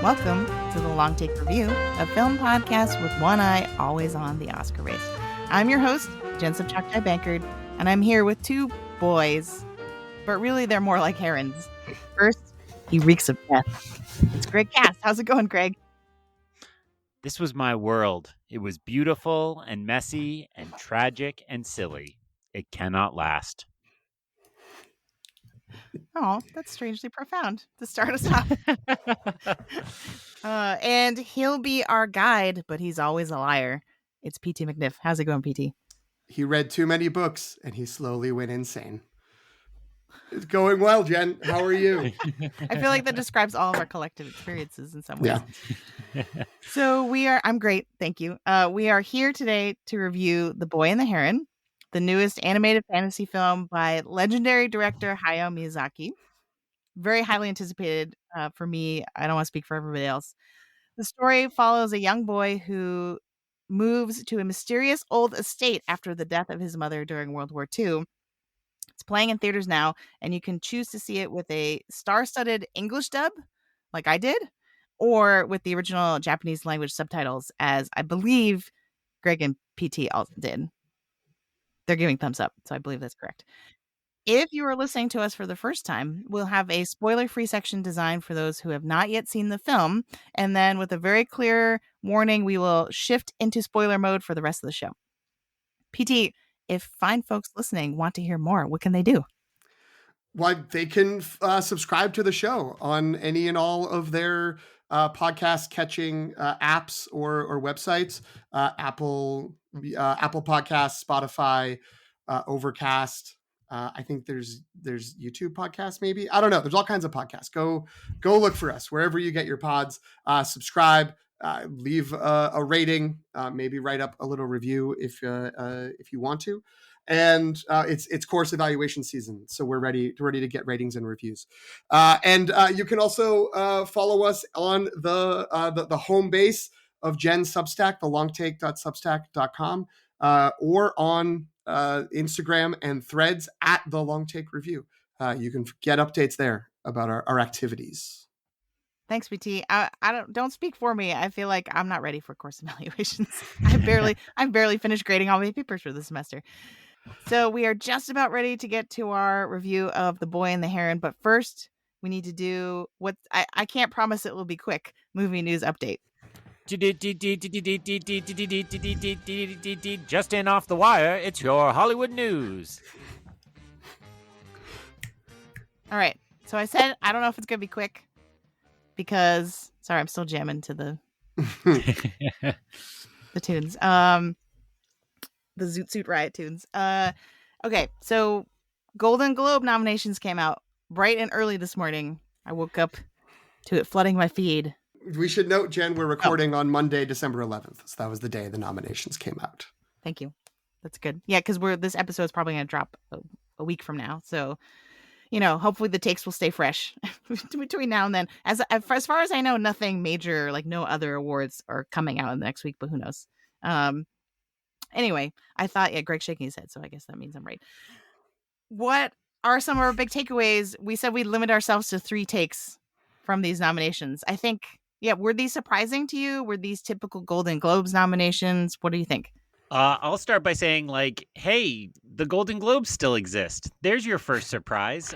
Welcome to the Long Take Review, a film podcast with one eye always on the Oscar race. I'm your host, Jen Subchaktai Bankard, and I'm here with two boys, but really they're more like herons. First, he reeks of death. It's Greg Cass. How's it going, Greg? This was my world. It was beautiful and messy and tragic and silly. It cannot last. Oh, that's strangely profound to start us off. And he'll be our guide, but he's always a liar. It's PT McNiff. How's it going, PT? He read too many books and he slowly went insane. It's going well, Jen. How are you? I feel like that describes all of our collective experiences in some ways. Yeah. So I'm great. Thank you. We are here today to review The Boy and the Heron, the newest animated fantasy film by legendary director Hayao Miyazaki. Very highly anticipated for me. I don't want to speak for everybody else. The story follows a young boy who moves to a mysterious old estate after the death of his mother during World War II. It's playing in theaters now, and you can choose to see it with a star-studded English dub, like I did, or with the original Japanese language subtitles, as I believe Greg and PT all did. They're giving thumbs up, so I believe that's correct. If you are listening to us for the first time, we'll have a spoiler-free section designed for those who have not yet seen the film, and then with a very clear warning, we will shift into spoiler mode for the rest of the show. PT, if fine folks listening want to hear more, what can they do? Well, they can subscribe to the show on any and all of their podcast catching apps or websites. Apple Podcasts, Spotify, Overcast. I think there's YouTube podcasts, maybe. I don't know. There's all kinds of podcasts. Go look for us wherever you get your pods. Subscribe. Leave a rating. Maybe write up a little review if you want to. And it's course evaluation season, so we're ready to get ratings and reviews. And you can also follow us on the home base of Jen's Substack, thelongtake.substack.com, or on Instagram and Threads at the Long Take Review. You can get updates there about our activities. Thanks, PT. I don't speak for me. I feel like I'm not ready for course evaluations. I've barely finished grading all my papers for this semester. So we are just about ready to get to our review of The Boy and the Heron. But first, we need to do what I can't promise it will be quick. Movie news update. Just in off the wire, it's your Hollywood news. All right. So I said I don't know if it's going to be quick because, sorry, I'm still jamming to the tunes. The Zoot Suit Riot tunes. Okay, so Golden Globe nominations came out bright and early this morning. I woke up to it flooding my feed. We should note, Jen, we're recording on Monday, December 11th. So that was the day the nominations came out. Thank you. That's good. Yeah, because this episode is probably going to drop a week from now. So, hopefully the takes will stay fresh between now and then. As far as I know, nothing major, like no other awards are coming out in the next week, but who knows? Anyway, I thought, Greg's shaking his head, so I guess that means I'm right. What are some of our big takeaways? We said we'd limit ourselves to 3 takes from these nominations. I think, were these surprising to you? Were these typical Golden Globes nominations? What do you think? I'll start by saying, hey, the Golden Globes still exist. There's your first surprise.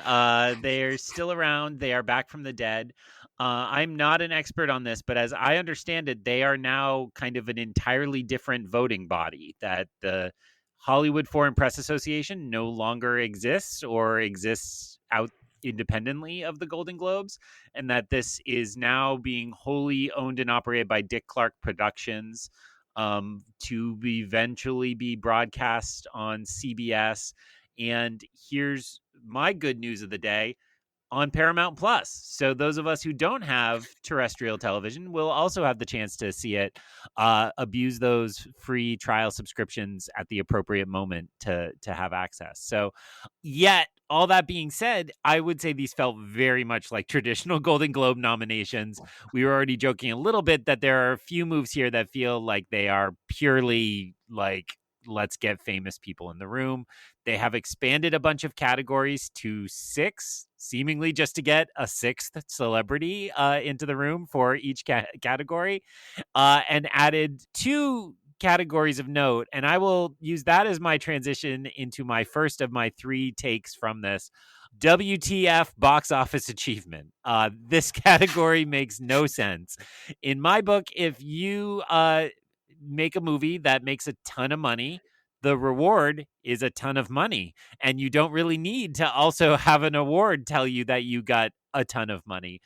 They're still around. They are back from the dead. I'm not an expert on this, but as I understand it, they are now kind of an entirely different voting body, that the Hollywood Foreign Press Association no longer exists or exists out independently of the Golden Globes, and that this is now being wholly owned and operated by Dick Clark Productions, to eventually be broadcast on CBS. And here's my good news of the day: on Paramount Plus. So those of us who don't have terrestrial television will also have the chance to see it, abuse those free trial subscriptions at the appropriate moment to have access. So yet, all that being said, I would say these felt very much like traditional Golden Globe nominations. We were already joking a little bit that there are a few moves here that feel like they are purely let's get famous people in the room. They have expanded a bunch of categories to 6, seemingly just to get a 6th celebrity into the room for each category, and added 2 categories of note. And I will use that as my transition into my first of my 3 takes from this. WTF box office achievement. This category makes no sense. In my book, if you make a movie that makes a ton of money, the reward is a ton of money. And you don't really need to also have an award tell you that you got a ton of money.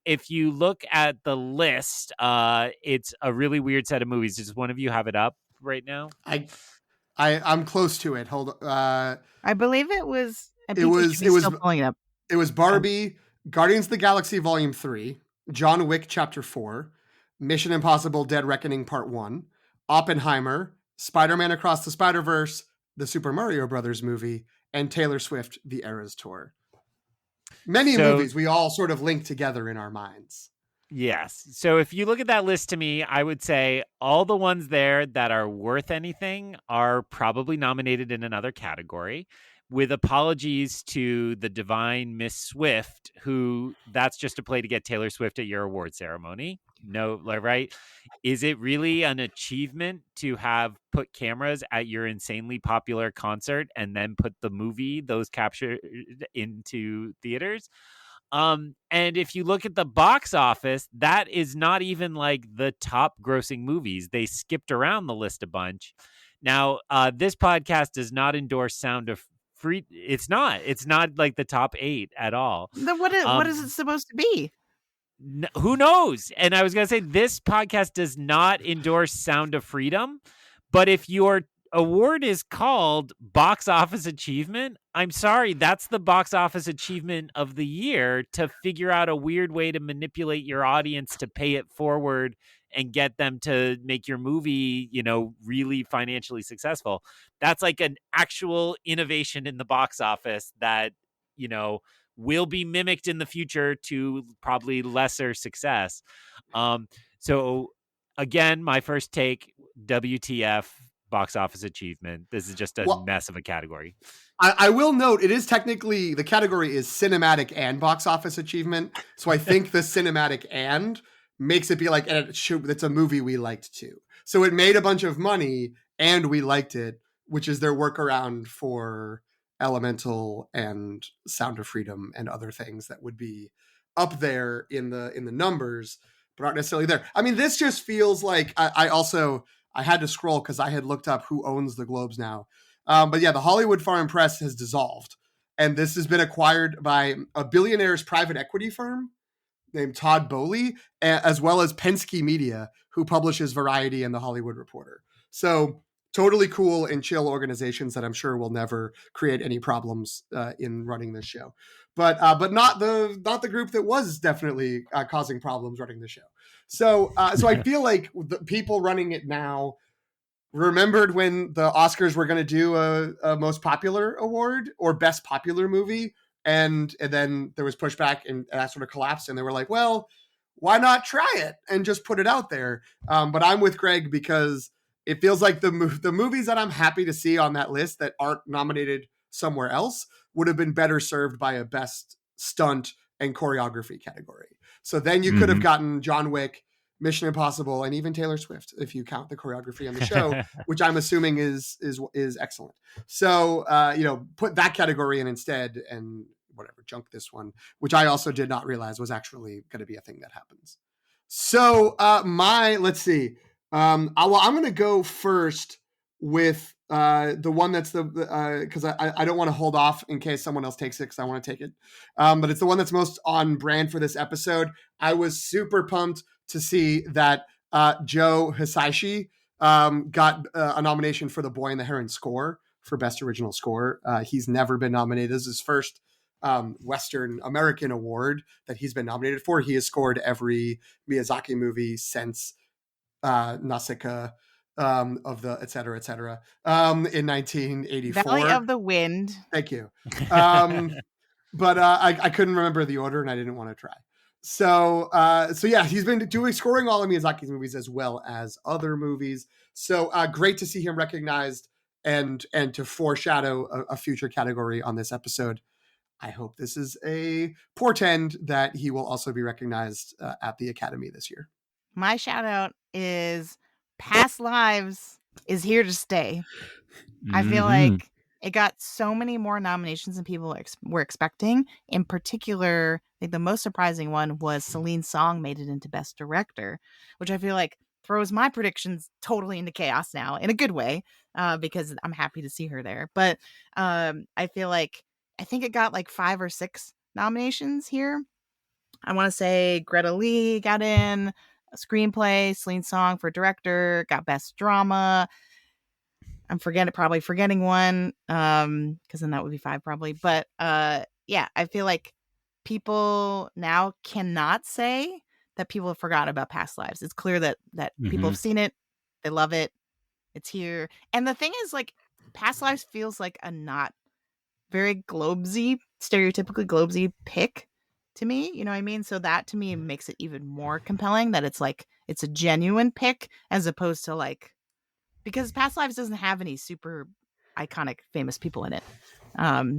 If you look at the list, it's a really weird set of movies. Does one of you have it up right now? I'm close to it. Hold. I believe it was. It was. Still pulling it up. It was Barbie, Guardians of the Galaxy Volume 3, John Wick Chapter 4, Mission Impossible: Dead Reckoning Part 1, Oppenheimer, Spider-Man Across the Spider-Verse, the Super Mario Brothers movie, and Taylor Swift: The Eras Tour. Many movies we all sort of link together in our minds. Yes. So if you look at that list, to me, I would say all the ones there that are worth anything are probably nominated in another category, with apologies to the divine Miss Swift, who that's just a play to get Taylor Swift at your award ceremony. No, right? Is it really an achievement to have put cameras at your insanely popular concert and then put the movie those captured into theaters? And if you look at the box office, that is not even like the top grossing movies. They skipped around the list a bunch. Now, this podcast does not endorse Sound of Free. It's not like the top 8 at all. Then what is it supposed to be? Who knows? And I was going to say, this podcast does not endorse Sound of Freedom, but if your award is called Box Office Achievement, I'm sorry, that's the box office achievement of the year, to figure out a weird way to manipulate your audience to pay it forward and get them to make your movie, really financially successful. That's like an actual innovation in the box office that, will be mimicked in the future to probably lesser success. So again, my first take, WTF box office achievement. This is just a mess of a category. I will note, it is technically, the category is cinematic and box office achievement. So I think the cinematic and makes it be like, it's a movie we liked too. So it made a bunch of money and we liked it, which is their workaround for Elemental and Sound of Freedom and other things that would be up there in the numbers, but aren't necessarily there. I mean, this just feels like I had to scroll because I had looked up who owns the Globes now. But yeah, the Hollywood Foreign Press has dissolved, and this has been acquired by a billionaire's private equity firm named Todd Boehly, as well as Penske Media, who publishes Variety and The Hollywood Reporter. So totally cool and chill organizations that I'm sure will never create any problems in running this show, but not the group that was definitely causing problems running the show. So I feel like the people running it now remembered when the Oscars were going to do a most popular award or best popular movie, and then there was pushback and that sort of collapsed, and they were like, well, why not try it and just put it out there? But I'm with Greg because it feels like the movies that I'm happy to see on that list that aren't nominated somewhere else would have been better served by a best stunt and choreography category. So then you could have gotten John Wick, Mission Impossible, and even Taylor Swift, if you count the choreography on the show, which I'm assuming is excellent. So, put that category in instead and whatever, junk this one, which I also did not realize was actually going to be a thing that happens. So let's see. I'm going to go first with the one that's because I don't want to hold off in case someone else takes it because I want to take it. But it's the one that's most on brand for this episode. I was super pumped to see that Joe Hisaishi got a nomination for The Boy and the Heron score for Best Original Score. He's never been nominated. This is his first Western American award that he's been nominated for. He has scored every Miyazaki movie since Nausicaa, of the et cetera, in 1984. Valley of the Wind. Thank you. But I couldn't remember the order and I didn't want to try. So yeah, he's been doing scoring all of Miyazaki's movies as well as other movies. So great to see him recognized and to foreshadow a future category on this episode. I hope this is a portend that he will also be recognized at the Academy this year. My shout out is Past Lives is here to stay. I feel like it got so many more nominations than people were expecting. In particular, I think the most surprising one was Celine's song made it into Best Director, which I feel like throws my predictions totally into chaos now in a good way, because I'm happy to see her there. But I feel like I think it got like 5 or 6 nominations here. I want to say Greta Lee got in a screenplay, Celine's song for director, got best drama. I'm probably forgetting one, because then that would be 5 probably. But yeah, I feel like people now cannot say that people have forgotten about Past Lives. It's clear that people have seen it, they love it, it's here. And the thing is, like, Past Lives feels like a not very globesy, stereotypically globesy pick to me. You know what I mean? So that to me makes it even more compelling that it's like it's a genuine pick as opposed to like, because Past Lives doesn't have any super iconic famous people in it.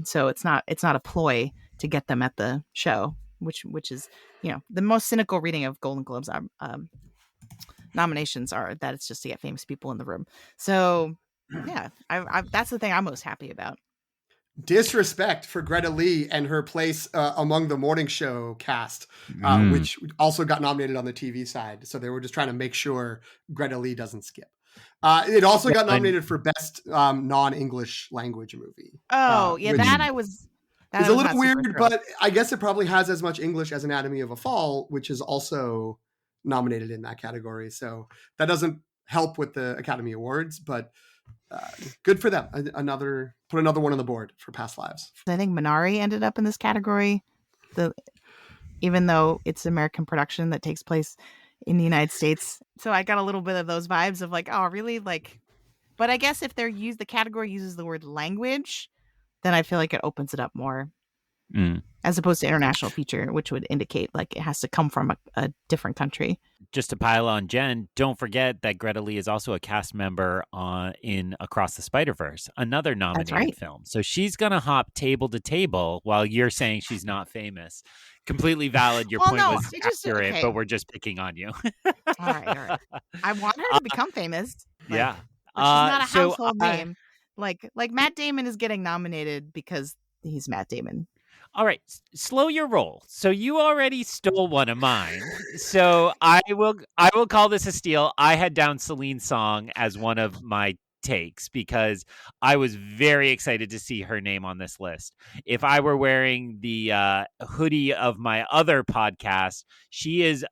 So it's not a ploy to get them at the show, which is, you know, the most cynical reading of Golden Globes nominations are that it's just to get famous people in the room. So yeah, I that's the thing I'm most happy about. Disrespect for Greta Lee and her place among the morning show cast, which also got nominated on the TV side. So they were just trying to make sure Greta Lee doesn't skip. It also got nominated for best non-English language movie. Oh, yeah, that I was. It's a little weird, but I guess it probably has as much English as Anatomy of a Fall, which is also nominated in that category. So that doesn't help with the Academy Awards, but good for them. Put another one on the board for Past Lives. I think Minari ended up in this category, even though it's American production that takes place in the United States. So I got a little bit of those vibes of like, oh, really? Like, but I guess if the category uses the word language, then I feel like it opens it up more. As opposed to international feature, which would indicate like it has to come from a different country. Just to pile on Jen, don't forget that Greta Lee is also a cast member in Across the Spider-Verse, another nominated film. So she's going to hop table to table while you're saying she's not famous. Completely valid. Your point was accurate, but we're just picking on you. All right. I want her to become famous. Yeah. But she's not a household name. Like Matt Damon is getting nominated because he's Matt Damon. All right, slow your roll. So you already stole one of mine. So I will call this a steal. I had down Celine's song as one of my takes because I was very excited to see her name on this list. If I were wearing the hoodie of my other podcast, she is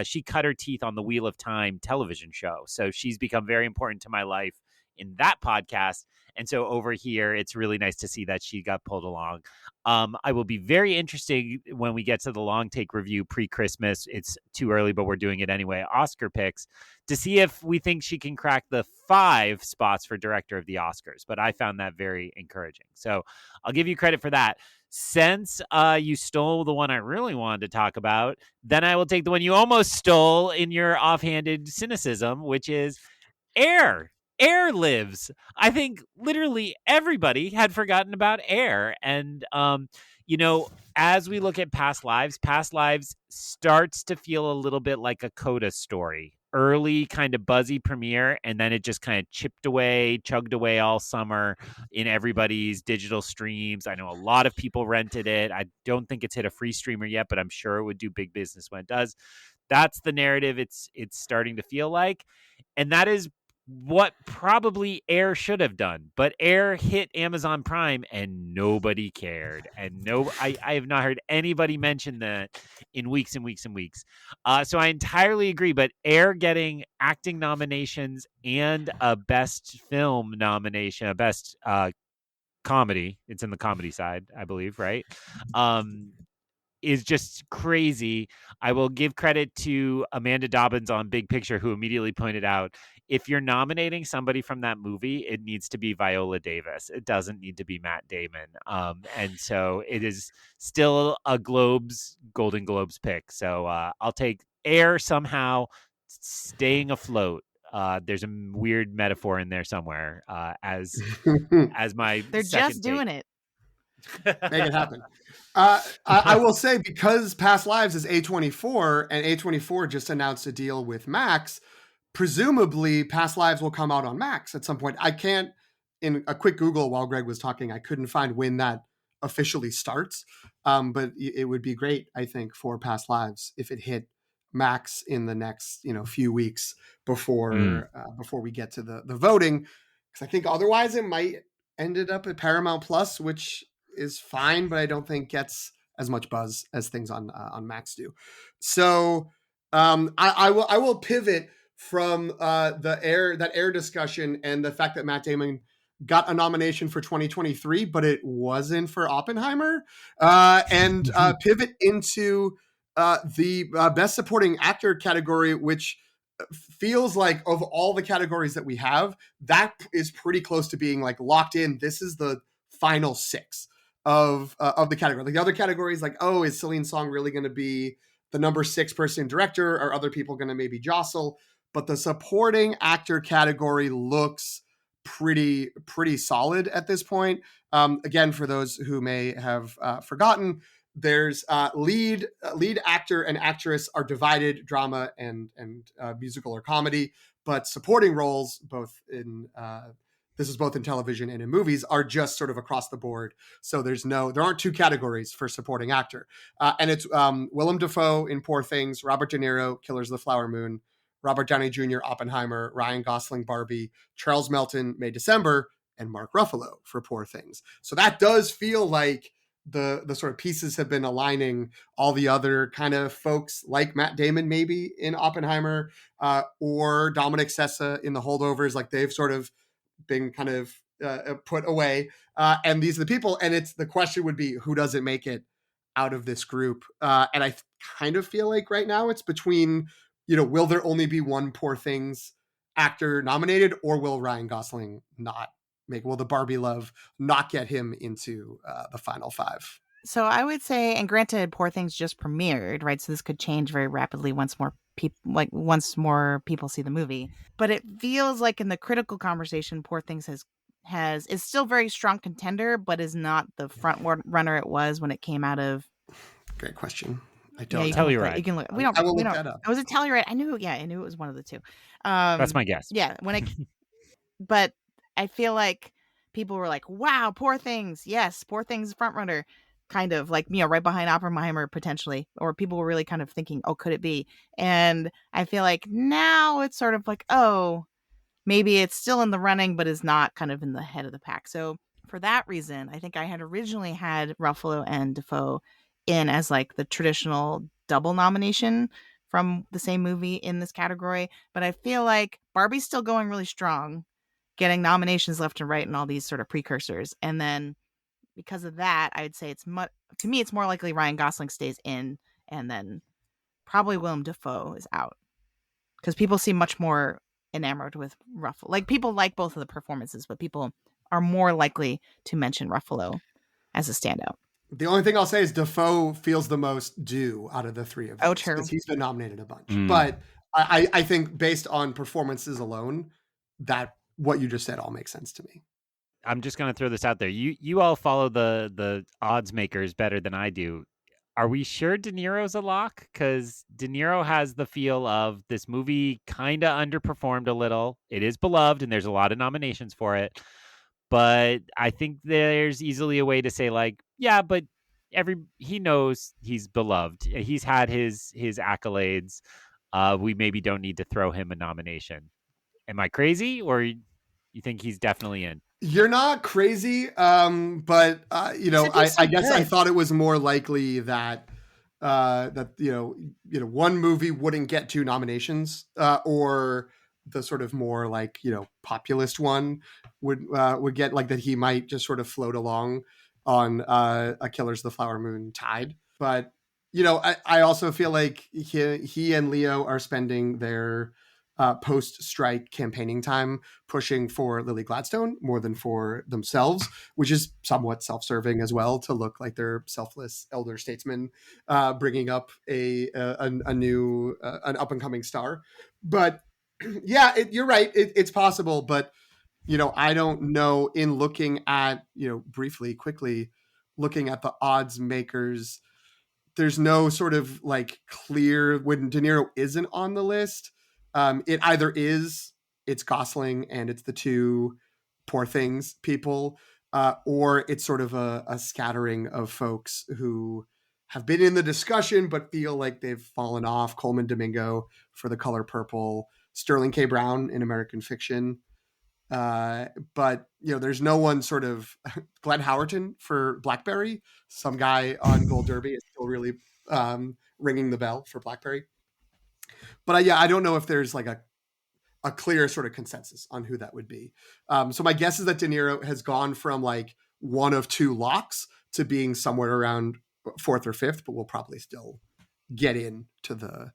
she cut her teeth on the Wheel of Time television show. So she's become very important to my life in that podcast. And so over here, it's really nice to see that she got pulled along. I will be very interested when we get to the long take review pre-Christmas. It's too early, but we're doing it anyway. Oscar picks to see if we think she can crack the 5 spots for director of the Oscars. But I found that very encouraging. So I'll give you credit for that. Since you stole the one I really wanted to talk about, then I will take the one you almost stole in your offhanded cynicism, which is Air. Air lives. I think literally everybody had forgotten about Air. And, as we look at Past Lives starts to feel a little bit like a Coda story. Early kind of buzzy premiere, and then it just kind of chugged away all summer in everybody's digital streams. I know a lot of people rented it. I don't think it's hit a free streamer yet, but I'm sure it would do big business when it does. That's the narrative it's starting to feel like. And that is what probably Air should have done, but Air hit Amazon Prime and nobody cared. And I have not heard anybody mention that in weeks and weeks and weeks. So I entirely agree, but Air getting acting nominations and a best film nomination, a best comedy. It's in the comedy side, I believe, right? is just crazy. I will give credit to Amanda Dobbins on Big Picture, who immediately pointed out, if you're nominating somebody from that movie, it needs to be Viola Davis. It doesn't need to be Matt Damon. And so it is still a Golden Globes pick. So I'll take Air somehow staying afloat. There's a weird metaphor in there somewhere as my They're second just take. doing it. Make it happen. I will say, because Past Lives is A24 and A24 just announced a deal with Max, presumably Past Lives will come out on Max at some point. I can't, in a quick Google while Greg was talking, I couldn't find when that officially starts. But it would be great, I think, for Past Lives if it hit Max in the next few weeks before we get to the voting, because I think otherwise it might ended up at Paramount Plus, which is fine, but I don't think gets as much buzz as things on Max do. So I will pivot from that Air discussion and the fact that Matt Damon got a nomination for 2023, but it wasn't for Oppenheimer, and pivot into the Best Supporting Actor category, which feels like, of all the categories that we have, that is pretty close to being like locked in. This is the final six of the category. Like the other categories, like, oh, is Celine Song really going to be the number 6 person director? Are other people going to maybe jostle? But the supporting actor category looks pretty solid at this point. Again, for those who may have forgotten, there's lead actor and actress are divided, drama and musical or comedy, but supporting roles, both in this is both in television and in movies, are just sort of across the board. So there aren't 2 categories for supporting actor, and it's Willem Dafoe in Poor Things, Robert De Niro, Killers of the Flower Moon, Robert Downey Jr., Oppenheimer, Ryan Gosling, Barbie, Charles Melton, May December, and Mark Ruffalo for Poor Things. So that does feel like the sort of pieces have been aligning. All the other kind of folks like Matt Damon maybe in Oppenheimer, or Dominic Sessa in The Holdovers, like they've sort of been kind of put away. And these are the people, and the question would be, who doesn't make it out of this group? And I kind of feel like right now it's between, will there only be one Poor Things actor nominated, or will Ryan Gosling not will the Barbie love not get him into the final 5? So I would say, and granted, Poor Things just premiered, right? So this could change very rapidly once more people see the movie. But it feels like in the critical conversation, Poor Things is still very strong contender, but is not the front runner it was when it came out of. Great question. I Yeah, don't you know. Telluride. You can look. We don't. I will we look don't. that up. Was it Telluride? I knew it was one of the 2. That's my guess. Yeah, but I feel like people were like, "Wow, Poor Things! Yes, Poor Things front runner." Kind of like, right behind Oppenheimer potentially, or people were really kind of thinking, "Oh, could it be?" And I feel like now it's sort of like, "Oh, maybe it's still in the running, but is not kind of in the head of the pack." So for that reason, I think I had originally had Ruffalo and Dafoe in as like the traditional double nomination from the same movie in this category. But I feel like Barbie's still going really strong, getting nominations left and right and all these sort of precursors. And then because of that, I'd say to me, it's more likely Ryan Gosling stays in, and then probably Willem Dafoe is out, because people seem much more enamored with Ruffalo. Like, people like both of the performances, but people are more likely to mention Ruffalo as a standout. The only thing I'll say is Dafoe feels the most due out of the 3 of these. Oh, true. Because he's been nominated a bunch. But I think based on performances alone, that what you just said all makes sense to me. I'm just going to throw this out there. You all follow the odds makers better than I do. Are we sure De Niro's a lock? Because De Niro has the feel of this movie kind of underperformed a little. It is beloved, and there's a lot of nominations for it. But I think there's easily a way to say, like, yeah, but he knows he's beloved. He's had his accolades. We maybe don't need to throw him a nomination. Am I crazy, or you think he's definitely in? You're not crazy, but I guess I thought it was more likely that one movie wouldn't get 2 nominations, or the sort of more like populist one would get, like, that he might just sort of float along on a Killers of the Flower Moon tide. But I also feel like he and Leo are spending their post-strike campaigning time pushing for Lily Gladstone more than for themselves, which is somewhat self-serving as well, to look like they're selfless elder statesmen bringing up a new an up-and-coming star. But yeah, you're right. It's possible, but I don't know. In looking at briefly, quickly looking at the odds makers, there's no sort of like clear when De Niro isn't on the list. It either is it's Gosling and it's the two Poor Things people, or it's sort of a scattering of folks who have been in the discussion but feel like they've fallen off. Coleman Domingo for The Color Purple, Sterling K. Brown in American Fiction. But there's no one sort of Glenn Howerton for Blackberry. Some guy on Gold Derby is still really ringing the bell for Blackberry. But I don't know if there's like a clear sort of consensus on who that would be. So my guess is that De Niro has gone from like one of two locks to being somewhere around fourth or fifth, but we'll probably still get in to the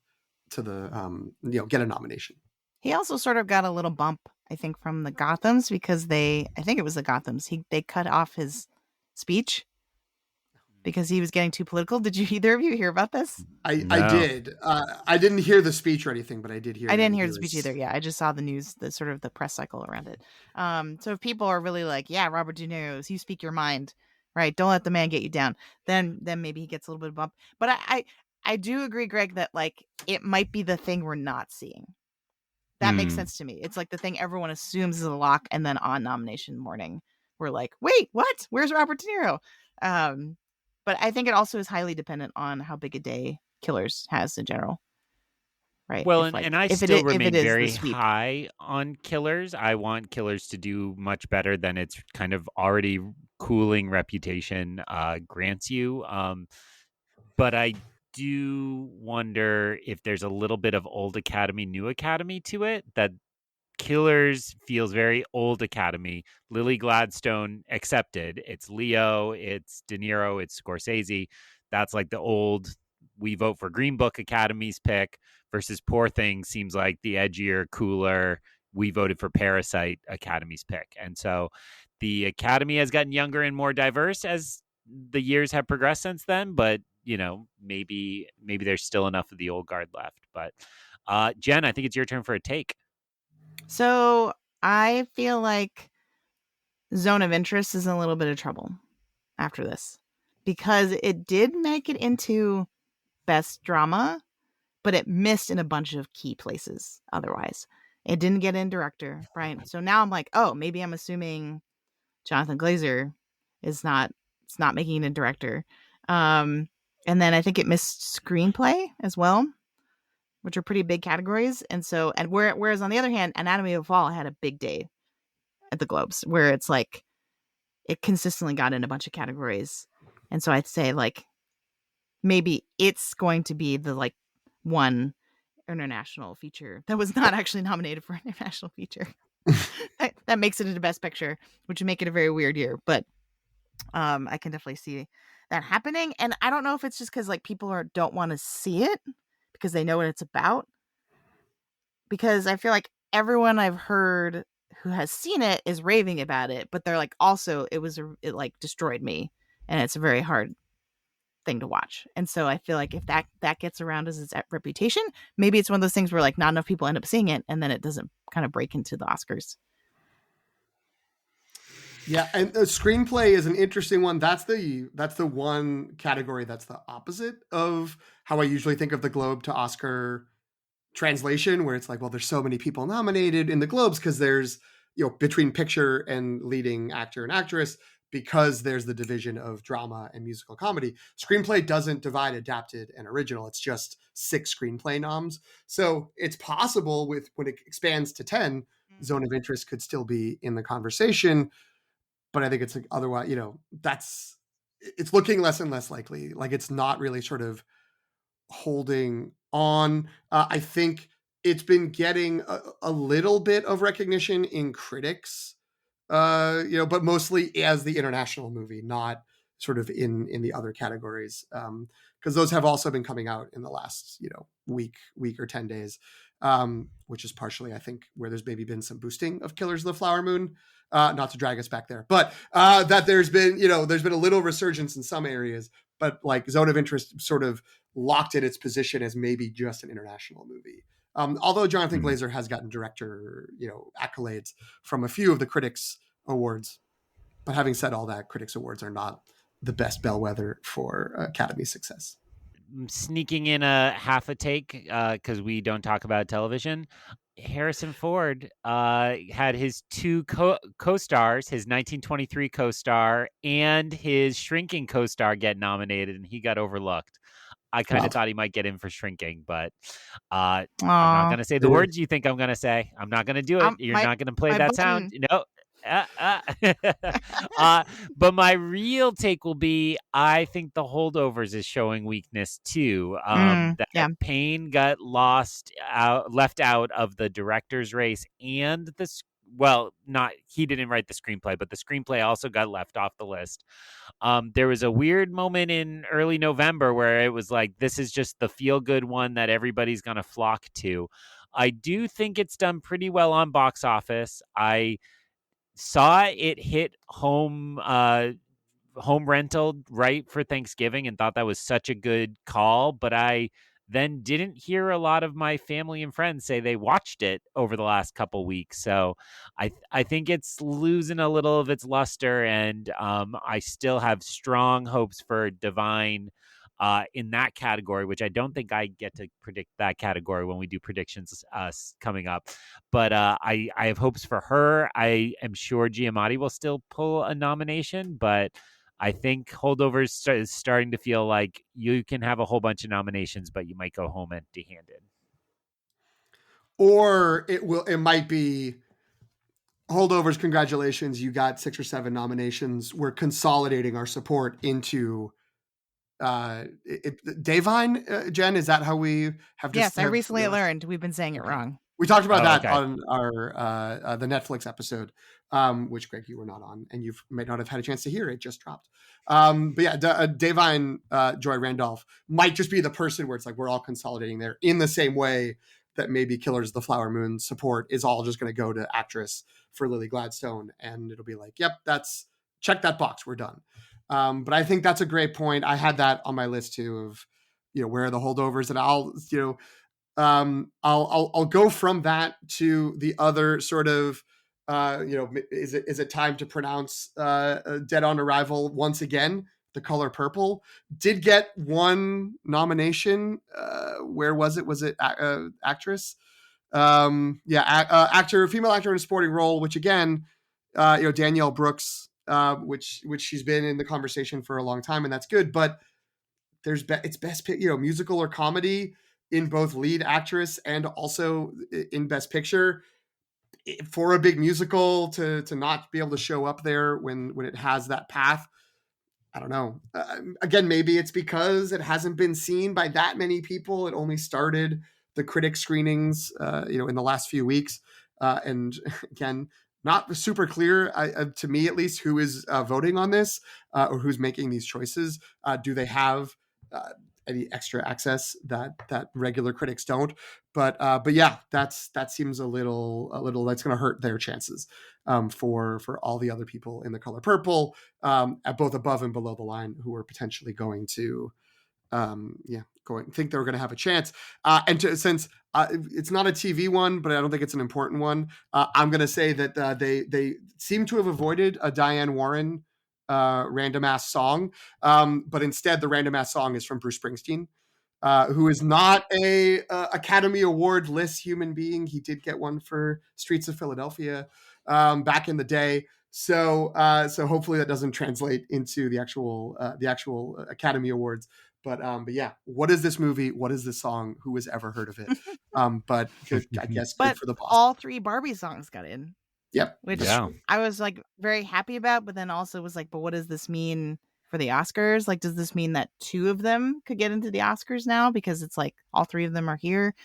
get a nomination. He also sort of got a little bump, I think, from the Gothams because I think it was the Gothams. They cut off his speech because he was getting too political. Did either of you hear about this? I did. I didn't hear the speech or anything, but I did hear. I didn't hear the speech either. Yeah, I just saw the news, the sort of the press cycle around it. So if people are really like, yeah, Robert De Niro, you speak your mind, right? Don't let the man get you down. Then maybe he gets a little bit of bump. But I do agree, Greg, that like it might be the thing we're not seeing. That makes sense to me. It's like the thing everyone assumes is a lock, and then on nomination morning, we're like, wait, what? Where's Robert De Niro? But I think it also is highly dependent on how big a day Killers has in general. Right. Well, and I still remain very high on Killers. I want Killers to do much better than its kind of already cooling reputation grants you. But I do wonder if there's a little bit of old Academy, new Academy to it. That Killers feels very old Academy. Lily Gladstone accepted. It's Leo, it's De Niro, it's Scorsese. That's like the old, we vote for Green Book Academy's pick, versus Poor Things seems like the edgier, cooler, we voted for Parasite Academy's pick. And so the Academy has gotten younger and more diverse as the years have progressed since then, but maybe there's still enough of the old guard left. But Jen, I think it's your turn for a take. So I feel like Zone of Interest is in a little bit of trouble after this because it did make it into Best Drama, but it missed in a bunch of key places otherwise. It didn't get in Director, right? So now I'm like, oh, maybe I'm assuming Jonathan Glazer is not making it in Director. And then I think it missed Screenplay as well, which are pretty big categories. And so, whereas on the other hand, Anatomy of a Fall had a big day at the Globes where it's like it consistently got in a bunch of categories. And so I'd say like maybe it's going to be the like one international feature that was not actually nominated for an international feature. that makes it into Best Picture, which would make it a very weird year. But I can definitely see that happening. And I don't know if it's just because like people don't want to see it because they know what it's about. Because I feel like everyone I've heard who has seen it is raving about it, but they're like, also it like destroyed me, and it's a very hard thing to watch. And so I feel like if that gets around as its reputation, maybe it's one of those things where like not enough people end up seeing it, and then it doesn't kind of break into the Oscars. Yeah, and the screenplay is an interesting one. That's the one category that's the opposite of how I usually think of the Globe to Oscar translation, where it's like, well, there's so many people nominated in the Globes because there's, between picture and leading actor and actress, because there's the division of drama and musical comedy. Screenplay doesn't divide adapted and original. It's just 6 screenplay noms. So it's possible when it expands to 10, Zone of Interest could still be in the conversation. But I think it's like otherwise, it's looking less and less likely. Like it's not really sort of holding on. I think it's been getting a little bit of recognition in critics, but mostly as the international movie, not sort of in the other categories, because those have also been coming out in the last week or 10 days, which is partially, I think, where there's maybe been some boosting of Killers of the Flower Moon. Not to drag us back there, but that there's been a little resurgence in some areas, but like Zone of Interest sort of locked in its position as maybe just an international movie. Although Jonathan Glazer has gotten director accolades from a few of the critics awards. But having said all that, critics awards are not the best bellwether for Academy success. Sneaking in a half a take because we don't talk about television. Harrison Ford had his two co-stars, his 1923 co-star and his Shrinking co-star get nominated, and he got overlooked. I kind of thought he might get in for Shrinking, but I'm not going to say the words you think I'm going to say. I'm not going to do it. You're not going to play that sound. No. But my real take will be, I think The Holdovers is showing weakness too. Payne got left out of the director's race, and he didn't write the screenplay, but the screenplay also got left off the list. There was a weird moment in early November where it was like, this is just the feel-good one that everybody's going to flock to. I do think it's done pretty well on box office. I saw it hit home rental right for Thanksgiving and thought that was such a good call, but I then didn't hear a lot of my family and friends say they watched it over the last couple weeks. So I think it's losing a little of its luster, and I still have strong hopes for Divine in that category, which I don't think I get to predict that category when we do predictions coming up. But I have hopes for her. I am sure Giamatti will still pull a nomination, but I think Holdovers is starting to feel like you can have a whole bunch of nominations, but you might go home empty-handed. Or it might be Holdovers, congratulations, you got 6 or 7 nominations. We're consolidating our support into Davine, Jen, is that how we have just... Yes, I recently learned we've been saying it wrong. We talked about that on our the Netflix episode, which, Greg, you were not on, and you may not have had a chance to hear. It just dropped. But yeah, Davine Joy Randolph might just be the person where it's like we're all consolidating there in the same way that maybe Killers of the Flower Moon support is all just going to go to actress for Lily Gladstone, and it'll be like, yep, check that box, we're done. But I think that's a great point. I had that on my list too of, where are the Holdovers, and I'll go from that to the other sort of, is it time to pronounce Dead on Arrival once again? The Color Purple did get one nomination. Where was it? Was it actress? Female actor in a supporting role, which again, Danielle Brooks, which she's been in the conversation for a long time, and that's good. But it's best, musical or comedy in both lead actress and also in best picture. For a big musical to not be able to show up there when it has that path, I don't know. Again, maybe it's because it hasn't been seen by that many people. It only started the critic screenings, in the last few weeks. And again, not super clear to me, at least, who is voting on this or who's making these choices. Do they have any extra access that regular critics don't? But yeah, that seems a little that's going to hurt their chances for all the other people in The Color Purple, at both above and below the line, who are potentially going to think they're going to have a chance. Since it's not a TV one, but I don't think it's an important one, I'm going to say that they seem to have avoided a Diane Warren random ass song, but instead the random ass song is from Bruce Springsteen, who is not a Academy Award list human being. He did get one for Streets of Philadelphia back in the day. So hopefully that doesn't translate into the actual Academy Awards. But yeah, what is this movie? What is this song? Who has ever heard of it? But good, I guess good for the boss. All 3 Barbie songs got in. Yep. Which I was like very happy about, but then also was like, but what does this mean for the Oscars? Like, does this mean that 2 of them could get into the Oscars now because it's like all 3 of them are here?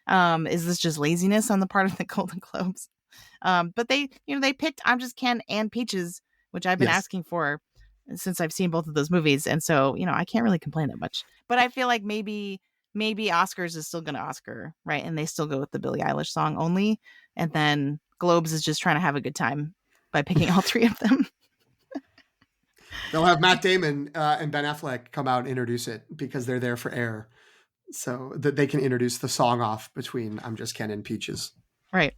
Is this just laziness on the part of the Golden Globes? But they picked I'm Just Ken and Peaches, which I've been asking for since I've seen both of those movies, and so I can't really complain that much. But I feel like maybe Oscars is still going to Oscar, right? And they still go with the Billie Eilish song only, and then Globes is just trying to have a good time by picking all three of them. They'll have Matt Damon and Ben Affleck come out and introduce it because they're there for air, so that they can introduce the song off between "I'm Just Ken" and "Peaches." Right.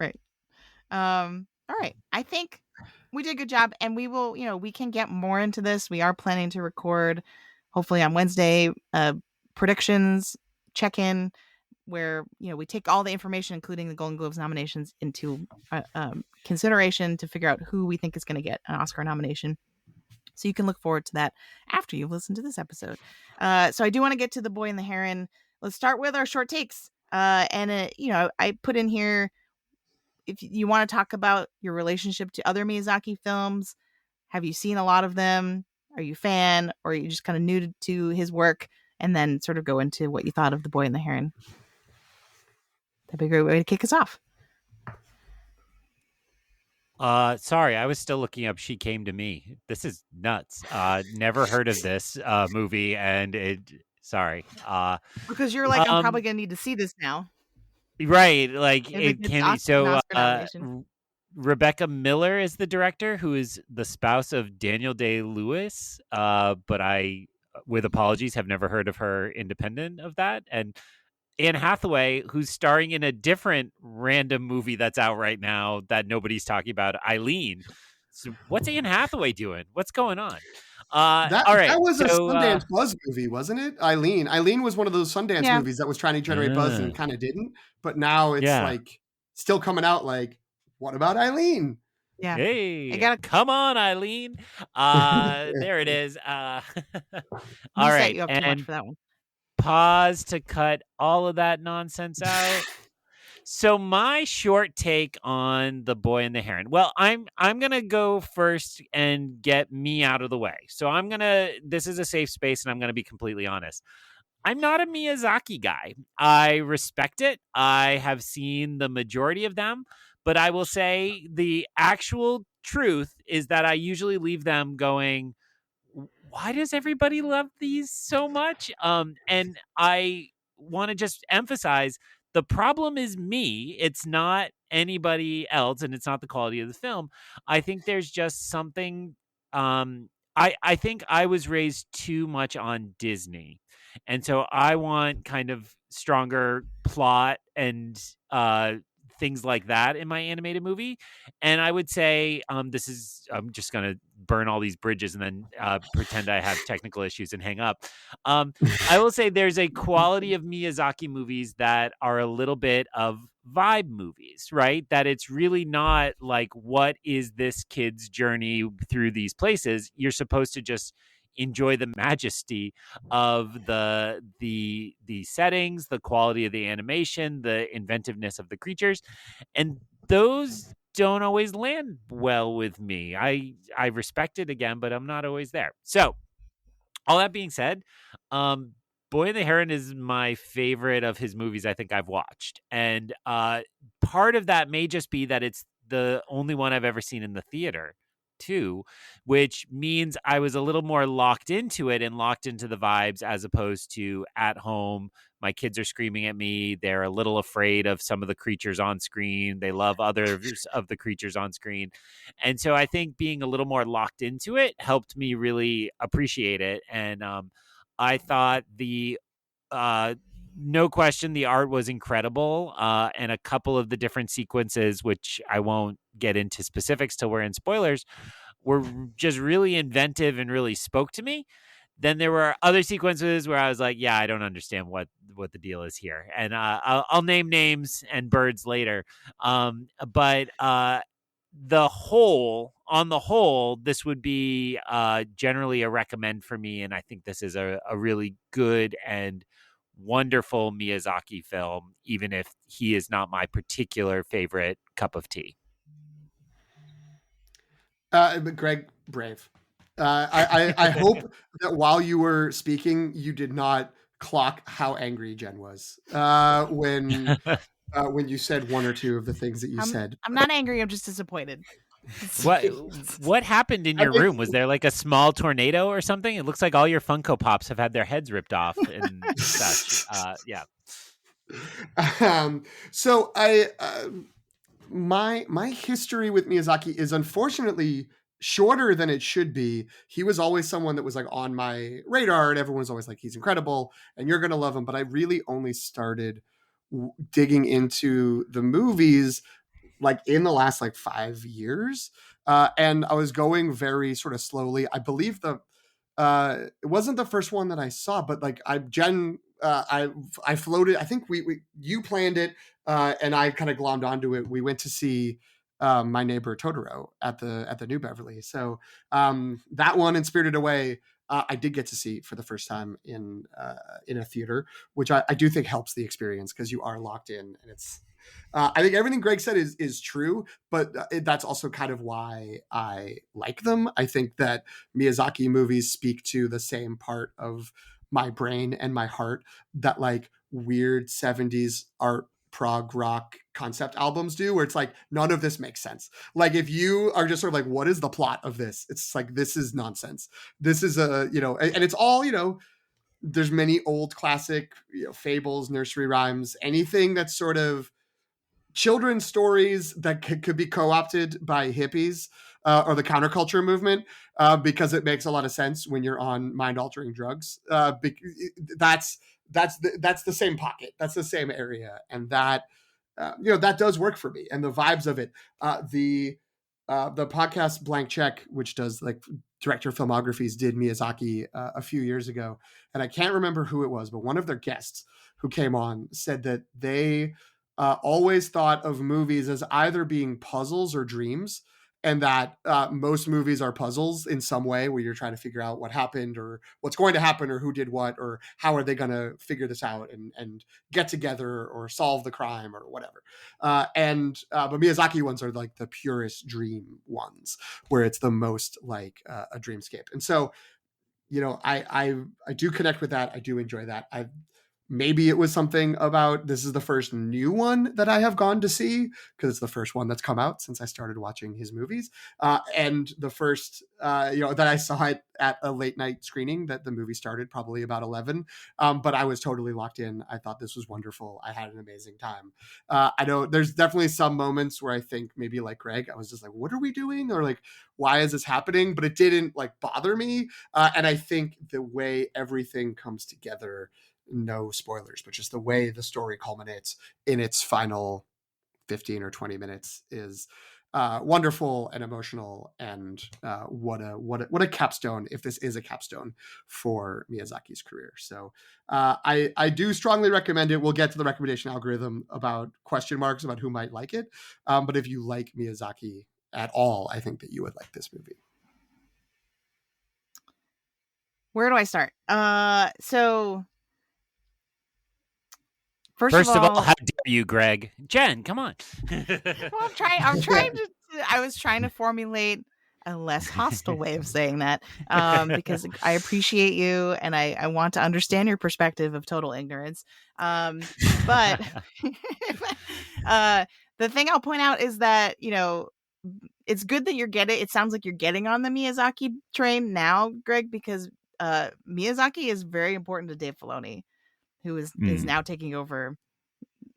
All right. I think we did a good job, and we will, we can get more into this. We are planning to record, hopefully on Wednesday, predictions check-in, where we take all the information, including the Golden Globes nominations, into consideration to figure out who we think is going to get an Oscar nomination. So you can look forward to that after you've listened to this episode. So I do want to get to The Boy and the Heron. Let's start with our short takes. And I put in here, if you want to talk about your relationship to other Miyazaki films, have you seen a lot of them? Are you a fan, or are you just kind of new to his work? And then sort of go into what you thought of The Boy and the Heron. That'd be a great way to kick us off. Sorry, I was still looking up She Came to Me. This is nuts. Never heard of this movie, and sorry. Because you're like, I'm probably gonna need to see this now. Right, like If it gets can be an Oscar nomination. Rebecca Miller is the director, who is the spouse of Daniel Day-Lewis. But I, with apologies, have never heard of her independent of that. And Anne Hathaway, who's starring in a different random movie that's out right now that nobody's talking about, Eileen. So what's Anne Hathaway doing? What's going on? All right. That was a Sundance Buzz movie, wasn't it? Eileen was one of those Sundance movies that was trying to generate buzz and kind of didn't. But now it's like still coming out like, what about Eileen? Yeah. Hey, come on, Eileen. There it is. All right. Set you up too much for that one. Pause to cut all of that nonsense out. So my short take on The Boy and the Heron. Well, I'm gonna go first and get me out of the way. So this is a safe space, and I'm gonna be completely honest. I'm not a Miyazaki guy. I respect it. I have seen the majority of them, but I will say the actual truth is that I usually leave them going, why does everybody love these so much? And I want to just emphasize, the problem is me. It's not anybody else, and it's not the quality of the film. I think there's just something. I think I was raised too much on Disney, and so I want kind of stronger plot and things like that in my animated movie. And I would say I'm just going to burn all these bridges and then pretend I have technical issues and hang up. I will say there's a quality of Miyazaki movies that are a little bit of vibe movies, right? That it's really not like, what is this kid's journey through these places? You're supposed to just enjoy the majesty of the settings, the quality of the animation, the inventiveness of the creatures, and those don't always land well with me. I respect it again, but I'm not always there. So, all that being said, Boy and the Heron is my favorite of his movies I think I've watched, and part of that may just be that it's the only one I've ever seen in the theater too, which means I was a little more locked into it and locked into the vibes as opposed to at home. My kids are screaming at me. They're a little afraid of some of the creatures on screen. They love others of the creatures on screen. And so I think being a little more locked into it helped me really appreciate it. And I thought no question, the art was incredible. And a couple of the different sequences, which I won't get into specifics till we're in spoilers, were just really inventive and really spoke to me. Then there were other sequences where I was like, yeah, I don't understand what the deal is here. And I'll name names and birds later. But on the whole, this would be generally a recommend for me. And I think this is a really good and wonderful Miyazaki film, even if he is not my particular favorite cup of tea. But Greg, brave. I hope that while you were speaking, you did not clock how angry Jen was when you said one or two of the things that you said. I'm not angry. I'm just disappointed. What happened in your room? Was there like a small tornado or something? It looks like all your Funko Pops have had their heads ripped off and such. Yeah. So my history with Miyazaki is unfortunately shorter than it should be. He was always someone that was like on my radar, and everyone was always like, he's incredible and you're gonna love him. But I really only started digging into the movies like in the last like 5 years. And I was going very sort of slowly. I believe it wasn't the first one that I saw, but like I floated. I think we you planned it, and I kind of glommed onto it. We went to see My Neighbor Totoro at the New Beverly. So that one and Spirited Away, I did get to see for the first time in a theater, which I do think helps the experience because you are locked in, and it's. I think everything Greg said is true, but that's also kind of why I like them. I think that Miyazaki movies speak to the same part of my brain and my heart that like weird 70s art prog rock concept albums do, where it's like none of this makes sense. Like if you are just sort of like, what is the plot of this? It's like, this is nonsense. This is and it's all, there's many old classic, fables, nursery rhymes, anything that's sort of children's stories that could be co-opted by hippies or the counterculture movement because it makes a lot of sense when you're on mind-altering drugs. That's the same pocket. That's the same area, and that that does work for me. And the vibes of it, the podcast Blank Check, which does like director filmographies, did Miyazaki a few years ago, and I can't remember who it was, but one of their guests who came on said that they always thought of movies as either being puzzles or dreams, and that most movies are puzzles in some way where you're trying to figure out what happened or what's going to happen or who did what or how are they going to figure this out and get together or solve the crime or whatever. But Miyazaki ones are like the purest dream ones where it's the most like a dreamscape. And so, I do connect with that. I do enjoy that. Maybe it was something about this is the first new one that I have gone to see because it's the first one that's come out since I started watching his movies. And the first, that I saw it at a late night screening that the movie started probably about 11. But I was totally locked in. I thought this was wonderful. I had an amazing time. I know there's definitely some moments where I think maybe like Greg, I was just like, what are we doing? Or like, why is this happening? But it didn't like bother me. And I think the way everything comes together, no spoilers, but just the way the story culminates in its final 15 or 20 minutes is wonderful and emotional. And what a capstone, if this is a capstone for Miyazaki's career. So I do strongly recommend it. We'll get to the recommendation algorithm about question marks about who might like it. But if you like Miyazaki at all, I think that you would like this movie. Where do I start? So First of all, how dare you, Greg? Jen, come on. Well, I was trying to formulate a less hostile way of saying that because I appreciate you and I want to understand your perspective of total ignorance. But the thing I'll point out is that, it's good that it sounds like you're getting on the Miyazaki train now, Greg, because Miyazaki is very important to Dave Filoni, who is now taking over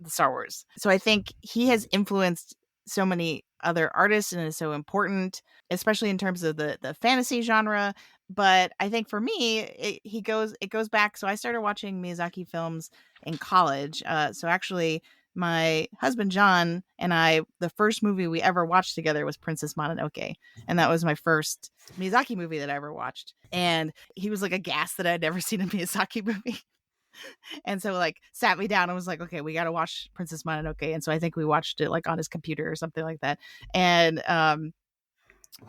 the Star Wars. So I think he has influenced so many other artists and is so important, especially in terms of the fantasy genre. But I think for me, it goes back. So I started watching Miyazaki films in college. So actually, my husband John and I, the first movie we ever watched together was Princess Mononoke, and that was my first Miyazaki movie that I ever watched. And he was like aghast that I'd never seen a Miyazaki movie. And so like sat me down and was like, okay, we got to watch Princess Mononoke. And so I think we watched it like on his computer or something like that. And,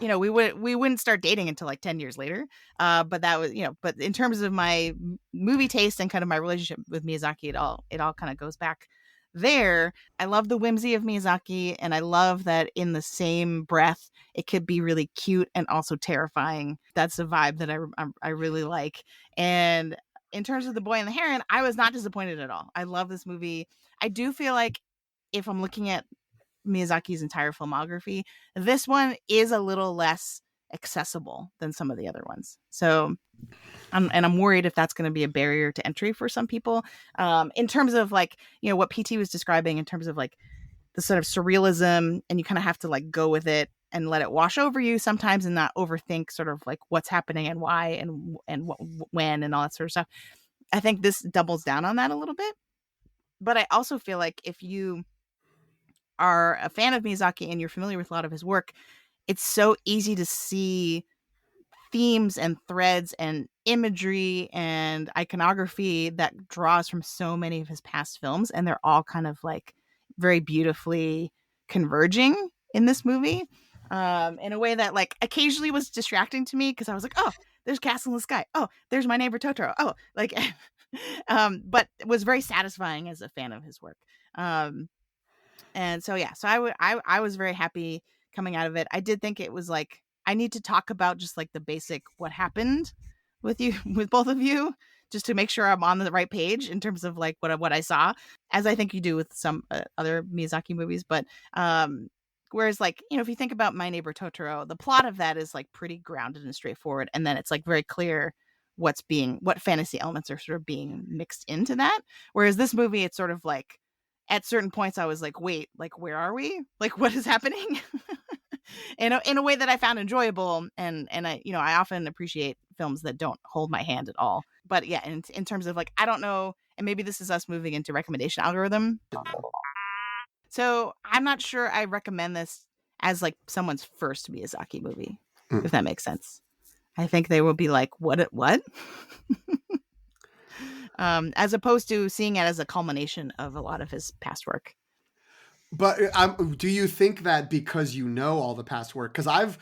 we wouldn't start dating until like 10 years later. But that was, but in terms of my movie taste and kind of my relationship with Miyazaki, it all kind of goes back there. I love the whimsy of Miyazaki, and I love that in the same breath, it could be really cute and also terrifying. That's a vibe that I really like. And in terms of The Boy and the Heron, I was not disappointed at all. I love this movie. I do feel like if I'm looking at Miyazaki's entire filmography. This one is a little less accessible than some of the other ones. So I'm worried if that's going to be a barrier to entry for some people. In terms of like, what PT was describing in terms of like the sort of surrealism, and you kind of have to like go with it and let it wash over you sometimes and not overthink sort of like what's happening and why and when and all that sort of stuff. I think this doubles down on that a little bit. But I also feel like if you are a fan of Miyazaki and you're familiar with a lot of his work, it's so easy to see themes and threads and imagery and iconography that draws from so many of his past films, and they're all kind of like very beautifully converging in this movie, in a way that like occasionally was distracting to me because I was like, oh, there's Castle in the Sky, oh, there's My Neighbor Totoro, oh, like but it was very satisfying as a fan of his work. And so yeah, so I was very happy coming out of it. I did think it was like, I need to talk about just like the basic what happened with you, with both of you, just to make sure I'm on the right page in terms of like what I saw, as I think you do with some other Miyazaki movies. But whereas like, if you think about My Neighbor Totoro, the plot of that is like pretty grounded and straightforward, and then it's like very clear what fantasy elements are sort of being mixed into that. Whereas this movie, it's sort of like at certain points I was like, wait, like where are we? Like what is happening? in a way that I found enjoyable, and I often appreciate films that don't hold my hand at all. But yeah, in terms of like, I don't know, and maybe this is us moving into recommendation algorithm. So I'm not sure I recommend this as like someone's first Miyazaki movie, if that makes sense. I think they will be like, what? As opposed to seeing it as a culmination of a lot of his past work. But do you think that because you know all the past work? Because I've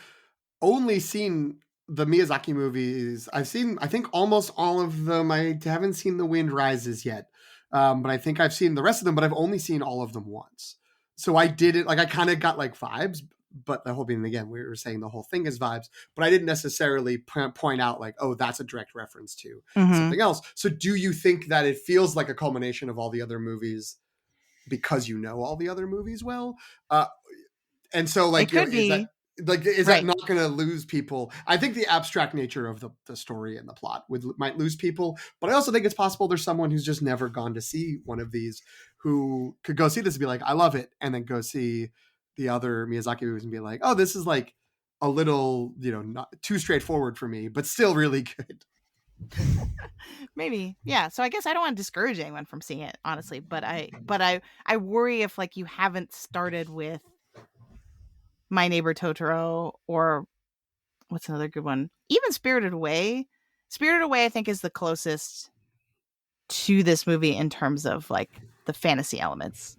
only seen the Miyazaki movies. I've seen, I think, almost all of them. I haven't seen The Wind Rises yet, but I think I've seen the rest of them. But I've only seen all of them once. So I didn't like. I kind of got like vibes, but the whole being, again, we were saying the whole thing is vibes. But I didn't necessarily point out like, oh, that's a direct reference to something else. So do you think that it feels like a culmination of all the other movies because you know all the other movies well? And so like, it could be. Is that not going to lose people? I think the abstract nature of the story and the plot might lose people, but I also think it's possible there's someone who's just never gone to see one of these who could go see this and be like, I love it, and then go see the other Miyazaki movies and be like, oh, this is like a little, not too straightforward for me, but still really good. Maybe. Yeah. So I guess I don't want to discourage anyone from seeing it, honestly, but I worry if like you haven't started with My Neighbor Totoro, or what's another good one? Even Spirited Away. Spirited Away, I think, is the closest to this movie in terms of like the fantasy elements.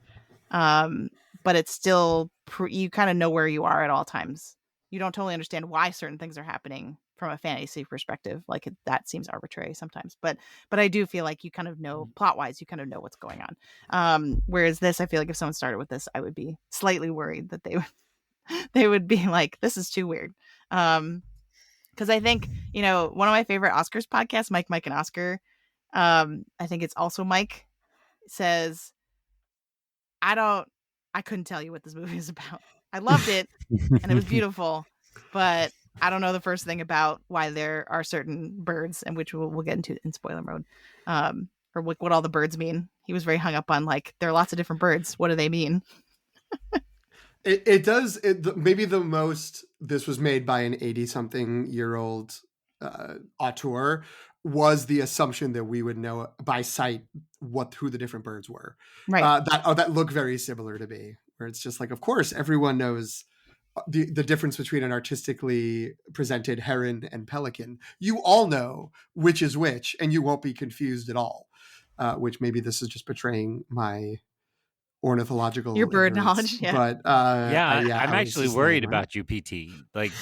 But it's still, you kind of know where you are at all times. You don't totally understand why certain things are happening from a fantasy perspective. Like that seems arbitrary sometimes, but I do feel like you kind of know plot wise, you kind of know what's going on. Whereas this, I feel like if someone started with this, I would be slightly worried that they would be like, this is too weird. Because I think, one of my favorite Oscars podcasts, Mike and Oscar, I think it's also Mike, says, I couldn't tell you what this movie is about. I loved it and it was beautiful, but I don't know the first thing about why there are certain birds, and which we'll get into in spoiler mode, or what all the birds mean. He was very hung up on like, there are lots of different birds. What do they mean? It does. Maybe the most this was made by an 80-something-year-old auteur was the assumption that we would know by sight who the different birds were. Right. That look very similar to me, where it's just like, of course, everyone knows the difference between an artistically presented heron and pelican. You all know which is which, and you won't be confused at all. Which maybe this is just portraying my ornithological your bird ignorance, knowledge, yeah. But I'm actually worried about you, PT. Like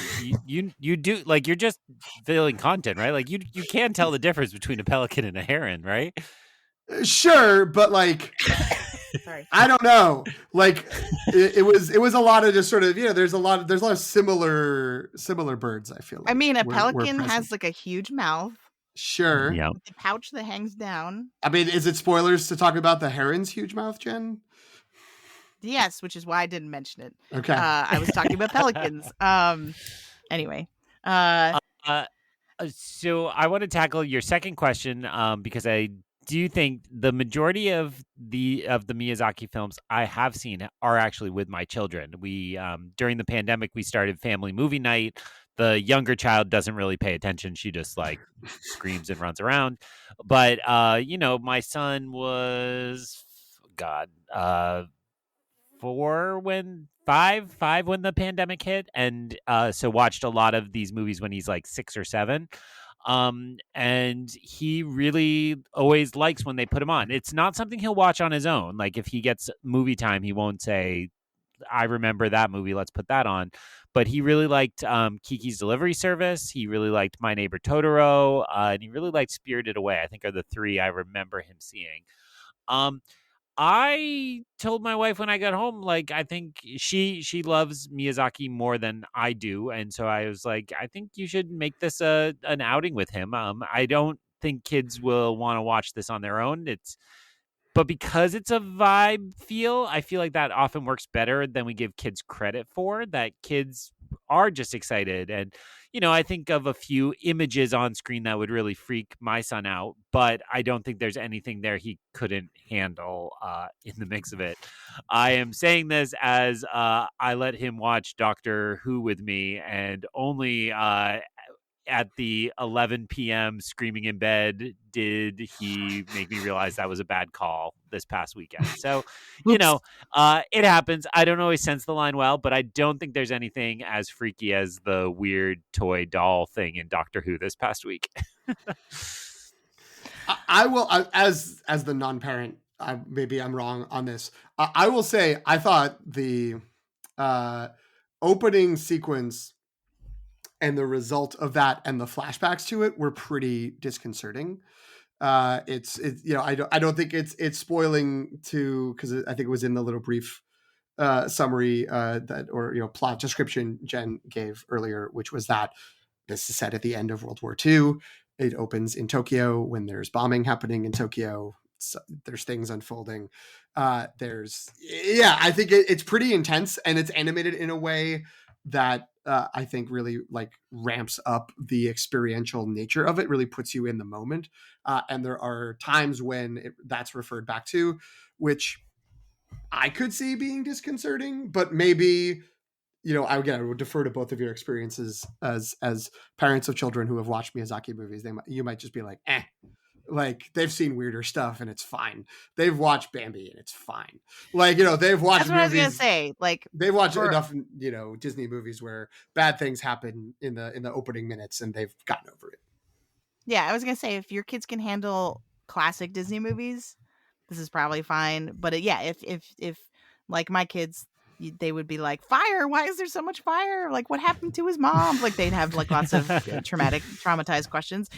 you do, like you're just filling content, right? Like you can tell the difference between a pelican and a heron, right? Sure, but like Sorry. I don't know. Like it was a lot of just sort of, there's a lot of similar birds, I feel like. I mean, a pelican has like a huge mouth. Sure. Yeah. With a pouch that hangs down. I mean, is it spoilers to talk about the heron's huge mouth, Jen? Yes, which is why I didn't mention it. Okay. I was talking about pelicans. Anyway. Uh, so I want to tackle your second question because I do think the majority of the Miyazaki films I have seen are actually with my children. We during the pandemic we started family movie night. The younger child doesn't really pay attention. She just like screams and runs around. But my son was five when the pandemic hit, and so watched a lot of these movies when he's like 6 or 7. And he really always likes when they put him on. It's not something he'll watch on his own. Like if he gets movie time, he won't say, I remember that movie, let's put that on. But he really liked Kiki's Delivery Service. He really liked My Neighbor Totoro, and he really liked Spirited Away. I think are the three I remember him seeing. I told my wife when I got home, like, I think she loves Miyazaki more than I do, and so I was like, I think you should make this an outing with him. I don't think kids will want to watch this on their own. But because it's a vibe feel, I feel like that often works better than we give kids credit for, that kids are just excited. And, I think of a few images on screen that would really freak my son out, but I don't think there's anything there he couldn't handle in the mix of it. I am saying this as I let him watch Doctor Who with me, and only at the 11 p.m. screaming in bed did he make me realize that was a bad call this past weekend. So, it happens. I don't always sense the line well, but I don't think there's anything as freaky as the weird toy doll thing in Doctor Who this past week. I will, as the non-parent, maybe I'm wrong on this. I will say I thought the opening sequence and the result of that and the flashbacks to it were pretty disconcerting. It's I don't think it's spoiling to, because I think it was in the little brief summary that, or plot description Jen gave earlier, which was that this is set at the end of World War II. It opens in Tokyo when there's bombing happening in Tokyo. So there's things unfolding. I think it's pretty intense, and it's animated in a way that I think really like ramps up the experiential nature of it, really puts you in the moment. And there are times when that's referred back to, which I could see being disconcerting, but maybe, I would defer to both of your experiences as parents of children who have watched Miyazaki movies. You might just be like, like they've seen weirder stuff and it's fine. They've watched Bambi and it's fine. Like, they've watched That's what movies. I was gonna say. Like, they've watched enough, Disney movies where bad things happen in the opening minutes and they've gotten over it. Yeah, I was gonna say, if your kids can handle classic Disney movies, this is probably fine. But if like my kids, they would be like, fire, why is there so much fire? Like, what happened to his mom? Like, they'd have like lots of traumatized questions.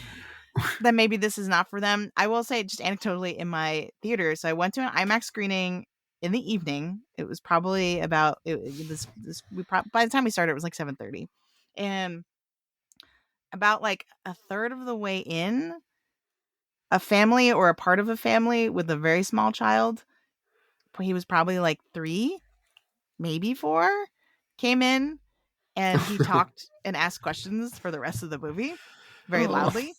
Then maybe this is not for them. I will say, just anecdotally, in my theater, so I went to an IMAX screening in the evening. It was probably about by the time we started, it was like 7:30, and about like a third of the way in, a family or a part of a family with a very small child, he was probably like 3, maybe 4, came in, and he talked and asked questions for the rest of the movie very loudly,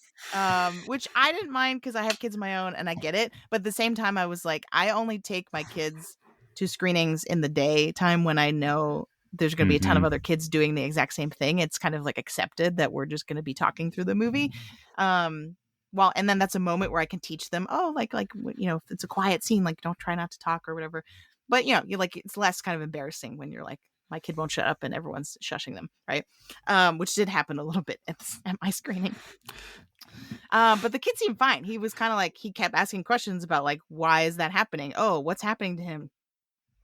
which I didn't mind because I have kids of my own and I get it. But at the same time, I was like, I only take my kids to screenings in the daytime when I know there's going to be a ton of other kids doing the exact same thing. It's kind of like accepted that we're just going to be talking through the movie. And then that's a moment where I can teach them, if it's a quiet scene, like don't try not to talk or whatever. But you like, it's less kind of embarrassing when you're like, my kid won't shut up and everyone's shushing them, right? Which did happen a little bit at my screening. But the kid seemed fine. He was kind of like, he kept asking questions about like, why is that happening? Oh, what's happening to him?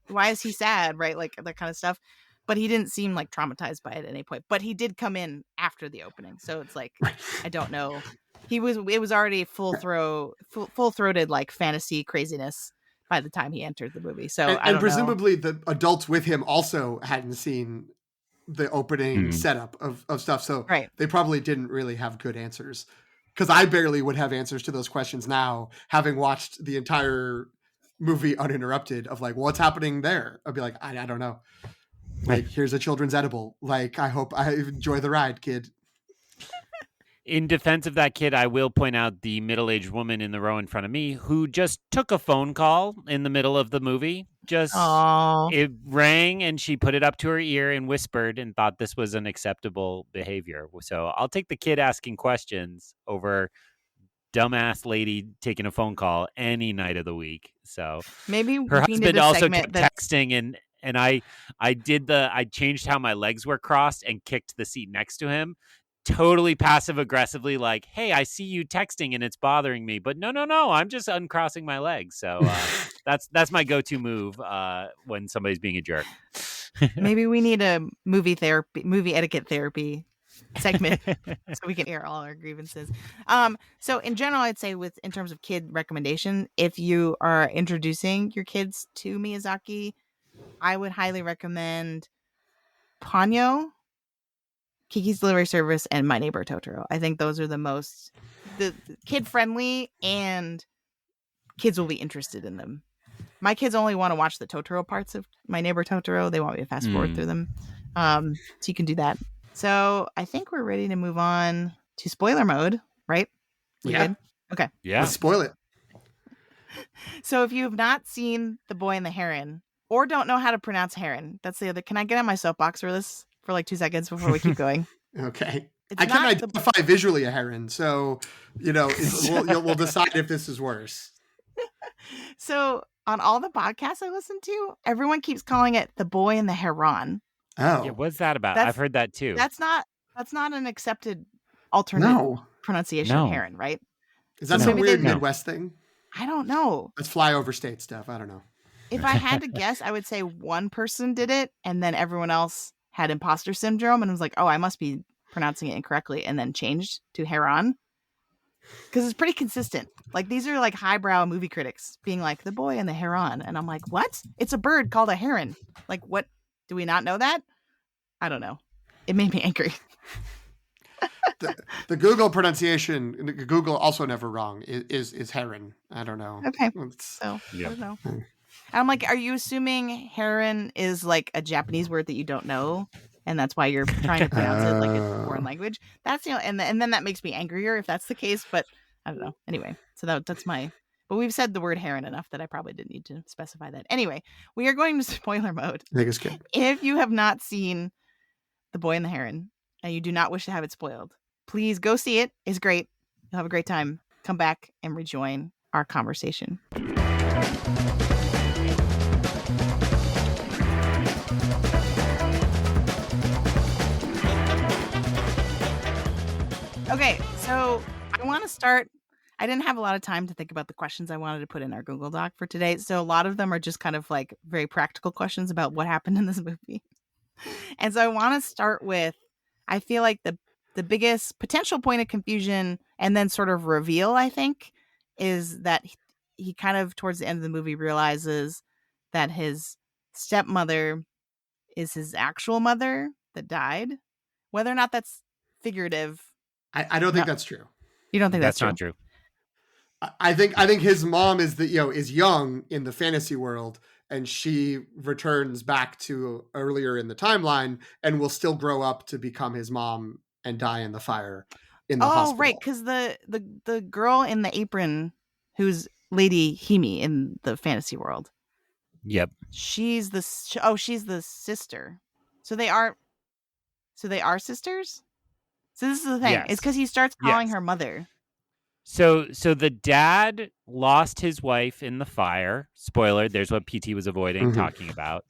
Why is he sad? Right? Like that kind of stuff. But he didn't seem like traumatized by it at any point. But he did come in after the opening. So it's like, I don't know. It was already full throated like fantasy craziness by the time he entered the movie. So and presumably the adults with him also hadn't seen the opening setup of stuff. So they probably didn't really have good answers, because I barely would have answers to those questions now, having watched the entire movie uninterrupted of like, what's happening there? I'd be like, I don't know. Like, here's a children's edible. Like, I hope I enjoy the ride, kid. In defense of that kid, I will point out the middle-aged woman in the row in front of me who just took a phone call in the middle of the movie. It rang and she put it up to her ear and whispered and thought this was an acceptable behavior. So I'll take the kid asking questions over dumbass lady taking a phone call any night of the week. So maybe her we need husband a also segment kept texting and I changed how my legs were crossed and kicked the seat next to him. Totally passive aggressively, like, hey, I see you texting and it's bothering me, but no, I'm just uncrossing my legs. So that's my go-to move when somebody's being a jerk. Maybe we need a movie etiquette therapy segment so we can air all our grievances. So in general, I'd say in terms of kid recommendation, if you are introducing your kids to Miyazaki, I would highly recommend Ponyo, Kiki's Delivery Service, and My Neighbor Totoro. I think those are the kid friendly, and kids will be interested in them. My kids only want to watch the Totoro parts of My Neighbor Totoro. They want me to fast forward through them. So you can do that. So I think we're ready to move on to spoiler mode, right? We good? Okay. Yeah. Let's spoil it. So if you have not seen The Boy and the Heron, or don't know how to pronounce Heron, that's the other. Can I get on my soapbox for this for like 2 seconds before we keep going? Okay. I can identify visually a heron, so we'll decide if this is worse. So on all the podcasts I listen to, everyone keeps calling it The Boy and the Heron. Oh, yeah, what's that about? I've heard that too. That's not an accepted alternate pronunciation of Heron, right? Is that some weird Midwest thing? I don't know. That's flyover state stuff. I don't know. If I had to guess, I would say one person did it, and then everyone else had imposter syndrome and was like, "Oh, I must be pronouncing it incorrectly," and then changed to Heron. Because it's pretty consistent. Like, these are like highbrow movie critics being like, The Boy and the Heron. And I'm like, what? It's a bird called a heron. Like, what? Do we not know that? I don't know. It made me angry. the Google pronunciation, Google also never wrong, is heron. I don't know. Okay. I don't know. I'm like, are you assuming heron is like a Japanese word that you don't know? And that's why you're trying to pronounce it like a foreign language. That's, and then that makes me angrier if that's the case. But I don't know. Anyway, so that's my. But we've said the word heron enough that I probably didn't need to specify that. Anyway, we are going to spoiler mode. I think it's good. If you have not seen The Boy and the Heron and you do not wish to have it spoiled, please go see it. It's great. You'll have a great time. Come back and rejoin our conversation. Okay, so I want to start. I didn't have a lot of time to think about the questions I wanted to put in our Google Doc for today. So a lot of them are just kind of like very practical questions about what happened in this movie. And so I want to start with, I feel like the biggest potential point of confusion and then sort of reveal, I think, is that he kind of towards the end of the movie realizes that his stepmother is his actual mother that died. Whether or not that's figurative. I don't think that's true. You don't think that's not true? I think his mom is is young in the fantasy world, and she returns back to earlier in the timeline and will still grow up to become his mom and die in the fire in the hospital. Oh, right, because the girl in the apron who's Lady Himi in the fantasy world. Yep. She's the sister. So they are sisters? So this is the thing. Yes. It's because he starts calling her mother. So the dad lost his wife in the fire. Spoiler, there's what PT was avoiding talking about.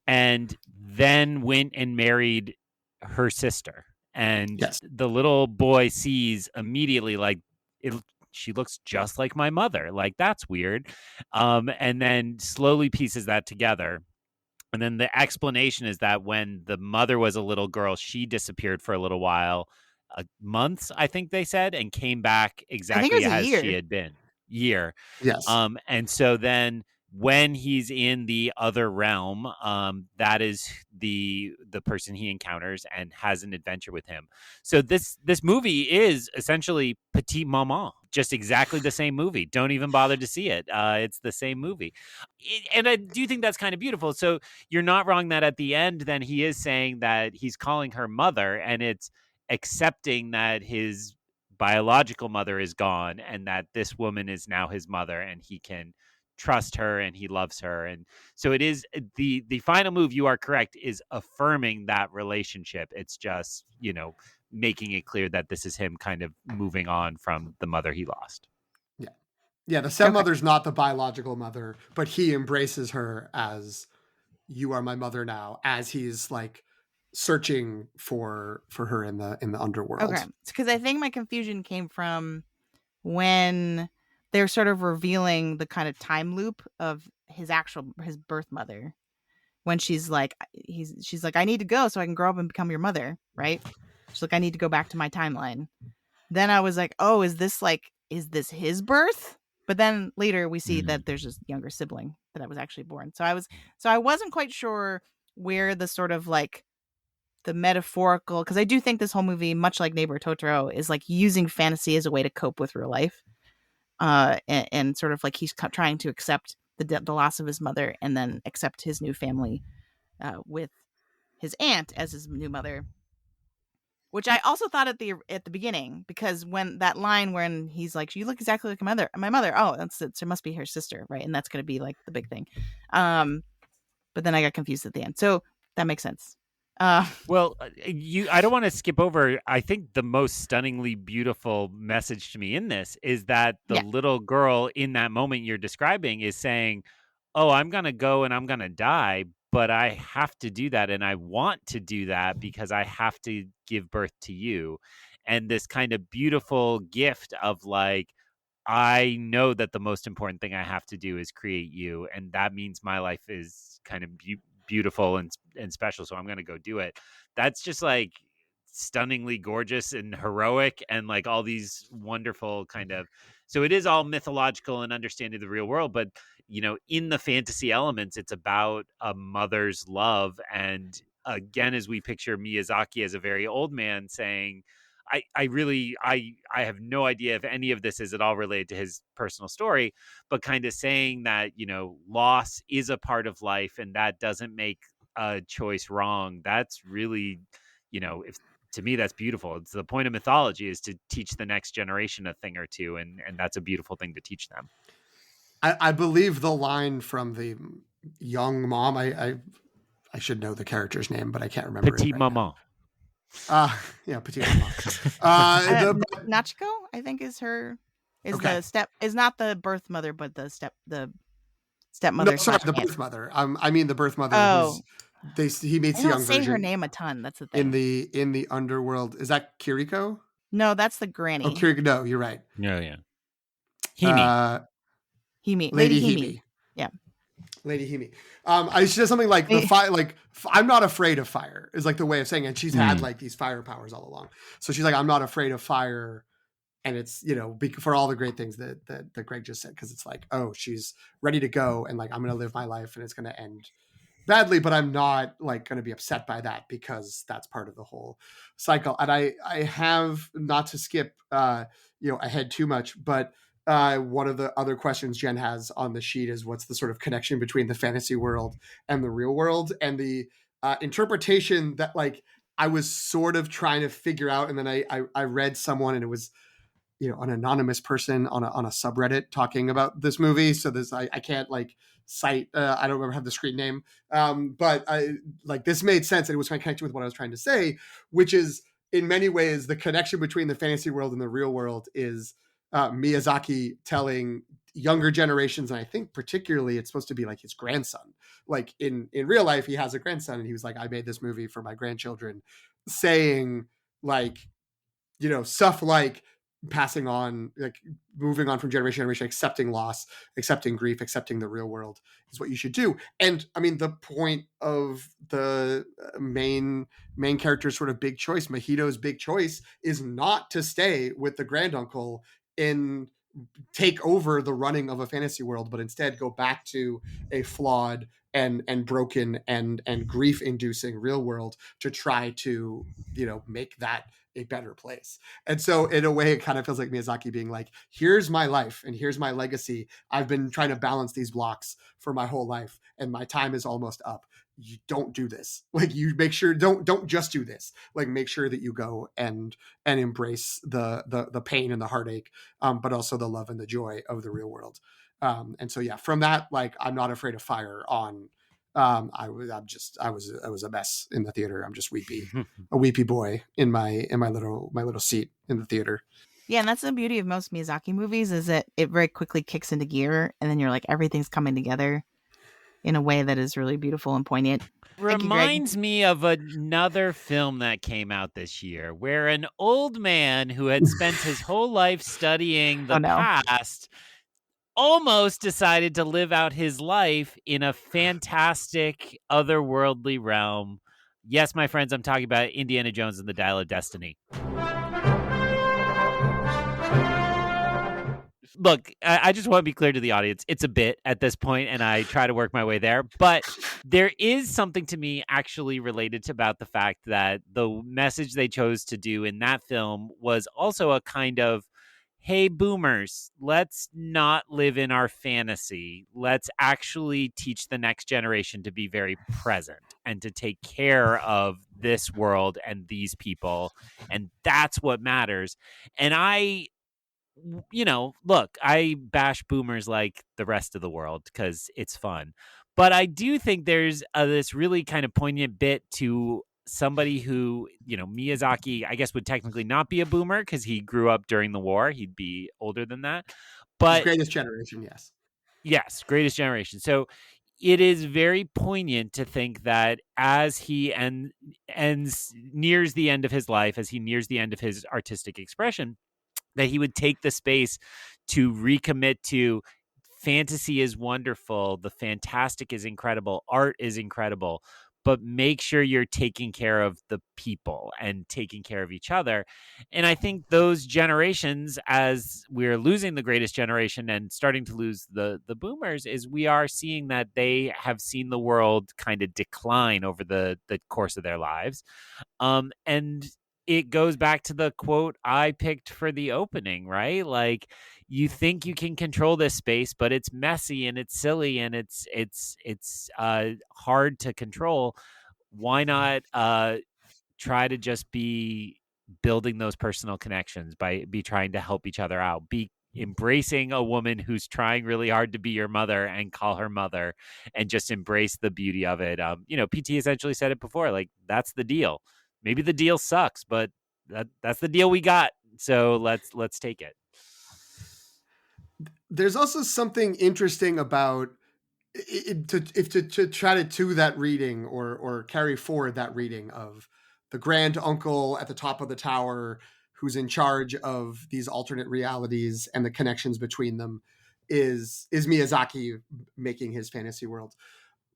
And then went and married her sister. And the little boy sees immediately, like, she looks just like my mother. Like, that's weird. And then slowly pieces that together. And then the explanation is that when the mother was a little girl, she disappeared for a little while. Months, I think they said, and came back exactly as she had been. Year. Yes. And so then when he's in the other realm, that is the person he encounters and has an adventure with him. So this movie is essentially Petite Maman. just exactly the same movie. Don't even bother to see it. It's the same movie. And I do think that's kind of beautiful. So you're not wrong that at the end, then he is saying that he's calling her mother, and it's accepting that his biological mother is gone and that this woman is now his mother, and he can trust her and he loves her. And so it is the final move, you are correct, is affirming that relationship. It's just, making it clear that this is him kind of moving on from the mother he lost. Yeah. Yeah, the stepmother's not the biological mother, but he embraces her as, you are my mother now, as he's like searching for her in the underworld. Okay. Because I think my confusion came from when they're sort of revealing the kind of time loop of his birth mother. When she's like, I need to go so I can grow up and become your mother, right? She's like, I need to go back to my timeline. Then I was like, oh, is this his birth? But then later we see that there's this younger sibling that was actually born. So I wasn't quite sure where the sort of like the metaphorical, because I do think this whole movie, much like Neighbor Totoro, is like using fantasy as a way to cope with real life, and sort of like he's trying to accept the loss of his mother and then accept his new family with his aunt as his new mother, which I also thought at the beginning, because when that line when he's like, "You look exactly like my mother," oh, that's it. So it must be her sister, right? And that's going to be like the big thing. But then I got confused at the end, so that makes sense. Well, I don't want to skip over. I think the most stunningly beautiful message to me in this is that the little girl in that moment you're describing is saying, "Oh, I'm going to go and I'm going to die, but I have to do that. And I want to do that because I have to give birth to you." And this kind of beautiful gift of like, I know that the most important thing I have to do is create you. And that means my life is kind of beautiful and special. So I'm going to go do it. That's just like stunningly gorgeous and heroic and like all these wonderful kind of, so it is all mythological and understanding the real world, but in the fantasy elements, it's about a mother's love. And again, as we picture Miyazaki as a very old man saying, I have no idea if any of this is at all related to his personal story, but kind of saying that, loss is a part of life and that doesn't make a choice wrong. That's really, if to me, that's beautiful. It's the point of mythology, is to teach the next generation a thing or two. And that's a beautiful thing to teach them. I believe the line from the young mom, I should know the character's name, but I can't remember Petite it right maman. Yeah, Petite Maman. Nachiko, I think, is Okay. is not the birth mother, but the stepmother. No, sorry, the birth mother. I mean the birth mother. Oh, He meets I the don't young say version her name a ton. That's the thing. in the underworld. Is that Kiriko? No, that's the Oh, granny. Kiriko. No, you're right. Yeah. Himi. Himi, Lady Himi. Himi. Yeah. Lady Himi. She says something like the fire, like I'm not afraid of fire is like the way of saying it. And she's had like these fire powers all along. So she's like, I'm not afraid of fire. And it's, for all the great things that Greg just said, because it's like, oh, she's ready to go. And like, I'm going to live my life and it's going to end badly, but I'm not like going to be upset by that because that's part of the whole cycle. And I have, not to skip, ahead too much, but one of the other questions Jen has on the sheet is what's the sort of connection between the fantasy world and the real world, and the interpretation that like I was sort of trying to figure out. And then I read someone, and it was, an anonymous person on a subreddit talking about this movie. So I can't like cite, I don't remember have the screen name. But this made sense. And it was kind of connected with what I was trying to say, which is in many ways, the connection between the fantasy world and the real world is Miyazaki telling younger generations, and I think particularly it's supposed to be like his grandson. Like in real life, he has a grandson, and he was like, I made this movie for my grandchildren, saying like, stuff like passing on, like moving on from generation to generation, accepting loss, accepting grief, accepting the real world is what you should do. And I mean, the point of the main character's sort of big choice, Mahito's big choice, is not to stay with the granduncle and take over the running of a fantasy world, but instead go back to a flawed and broken and grief inducing real world to try to, make that a better place. And so in a way, it kind of feels like Miyazaki being like, here's my life and here's my legacy. I've been trying to balance these blocks for my whole life and my time is almost up. You don't do this. Like, you make sure, don't just do this. Like, make sure that you go and embrace the pain and the heartache, but also the love and the joy of the real world. And so, yeah, from that, like, I'm not afraid of fire on, I was a mess in the theater. I'm just a weepy boy in my little seat in the theater. Yeah, and that's the beauty of most Miyazaki movies, is that it very quickly kicks into gear, and then you're like, everything's coming together in a way that is really beautiful and poignant. Reminds me of another film that came out this year, where an old man who had spent his whole life studying the past almost decided to live out his life in a fantastic otherworldly realm. Yes, my friends, I'm talking about Indiana Jones and the Dial of Destiny. Look, I just want to be clear to the audience. It's a bit at this point, and I try to work my way there. But there is something to me actually related to about the fact that the message they chose to do in that film was also a kind of, hey, boomers, let's not live in our fantasy. Let's actually teach the next generation to be very present and to take care of this world and these people. And that's what matters. And look, I bash boomers like the rest of the world because it's fun. But I do think there's this really kind of poignant bit to somebody who, Miyazaki, I guess, would technically not be a boomer because he grew up during the war. He'd be older than that. But Greatest generation, yes. Yes, greatest generation. So it is very poignant to think that as he nears the end of his life, as he nears the end of his artistic expression, that he would take the space to recommit to fantasy is wonderful, the fantastic is incredible, art is incredible, but make sure you're taking care of the people and taking care of each other. And I think those generations, as we're losing the greatest generation and starting to lose the boomers, is we are seeing that they have seen the world kind of decline over the course of their lives. And it goes back to the quote I picked for the opening, right? Like, you think you can control this space, but it's messy and it's silly and it's hard to control. Why not try to just be building those personal connections be trying to help each other out, be embracing a woman who's trying really hard to be your mother and call her mother, and just embrace the beauty of it. PT essentially said it before, like, that's the deal. Maybe the deal sucks, but that's the deal we got. So let's take it. There's also something interesting about to try to that reading or carry forward that reading of the grand uncle at the top of the tower who's in charge of these alternate realities and the connections between them is Miyazaki making his fantasy world.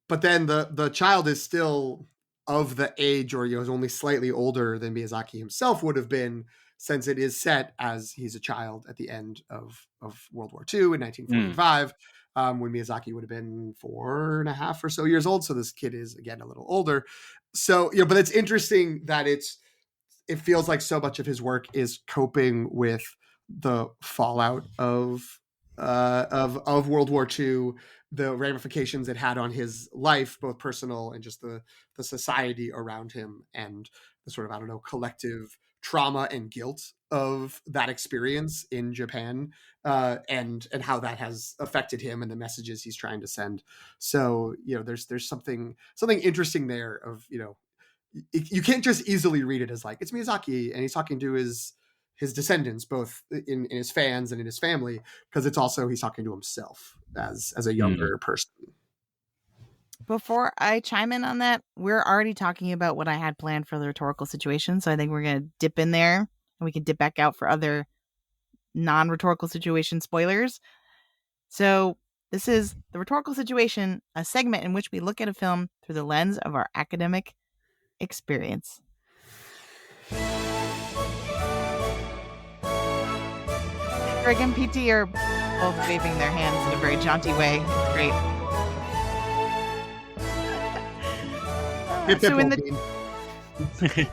But then the child is still of the age, or is only slightly older than Miyazaki himself would have been, since it is set as he's a child at the end of World War II in 1945, when Miyazaki would have been 4.5 or so years old. So this kid is, again, a little older. So, but it's interesting that it feels like so much of his work is coping with the fallout of World War II, the ramifications it had on his life, both personal and just the society around him, and the sort of, collective trauma and guilt of that experience in Japan, and how that has affected him and the messages he's trying to send. So, there's something interesting there of, you can't just easily read it as like, it's Miyazaki and he's talking to his descendants, both in his fans and in his family, because it's also, he's talking to himself as a younger person. Before I chime in on that, we're already talking about what I had planned for the rhetorical situation. So I think we're going to dip in there and we can dip back out for other non-rhetorical situation spoilers. So this is the rhetorical situation, a segment in which we look at a film through the lens of our academic experience. Greg and PT are both waving their hands in a very jaunty way. It's great. So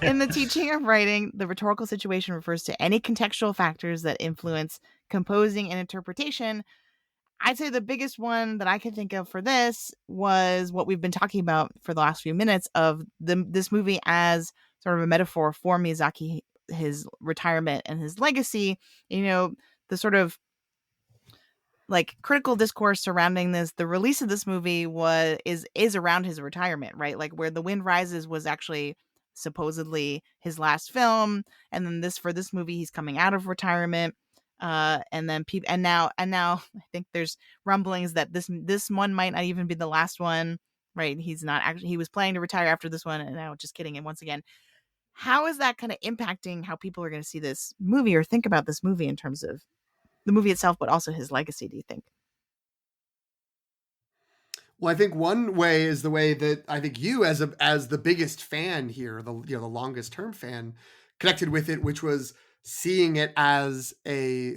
In the teaching of writing, the rhetorical situation refers to any contextual factors that influence composing and interpretation. I'd say the biggest one that I could think of for this was what we've been talking about for the last few minutes of this movie as sort of a metaphor for Miyazaki, his retirement and his legacy. You know, the sort of like critical discourse surrounding this, the release of this movie is around his retirement, right? Like Where the Wind Rises was actually supposedly his last film, and then this movie he's coming out of retirement. And then people and now I think there's rumblings that this one might not even be the last one, right? He's not actually, he was planning to retire after this one, and now just kidding. And once again, how is that kind of impacting how people are going to see this movie or think about this movie in terms of the movie itself, but also his legacy, do you think? Well, I think one way is the way that I think you, as the biggest fan here, the longest term fan, connected with it, which was seeing it as a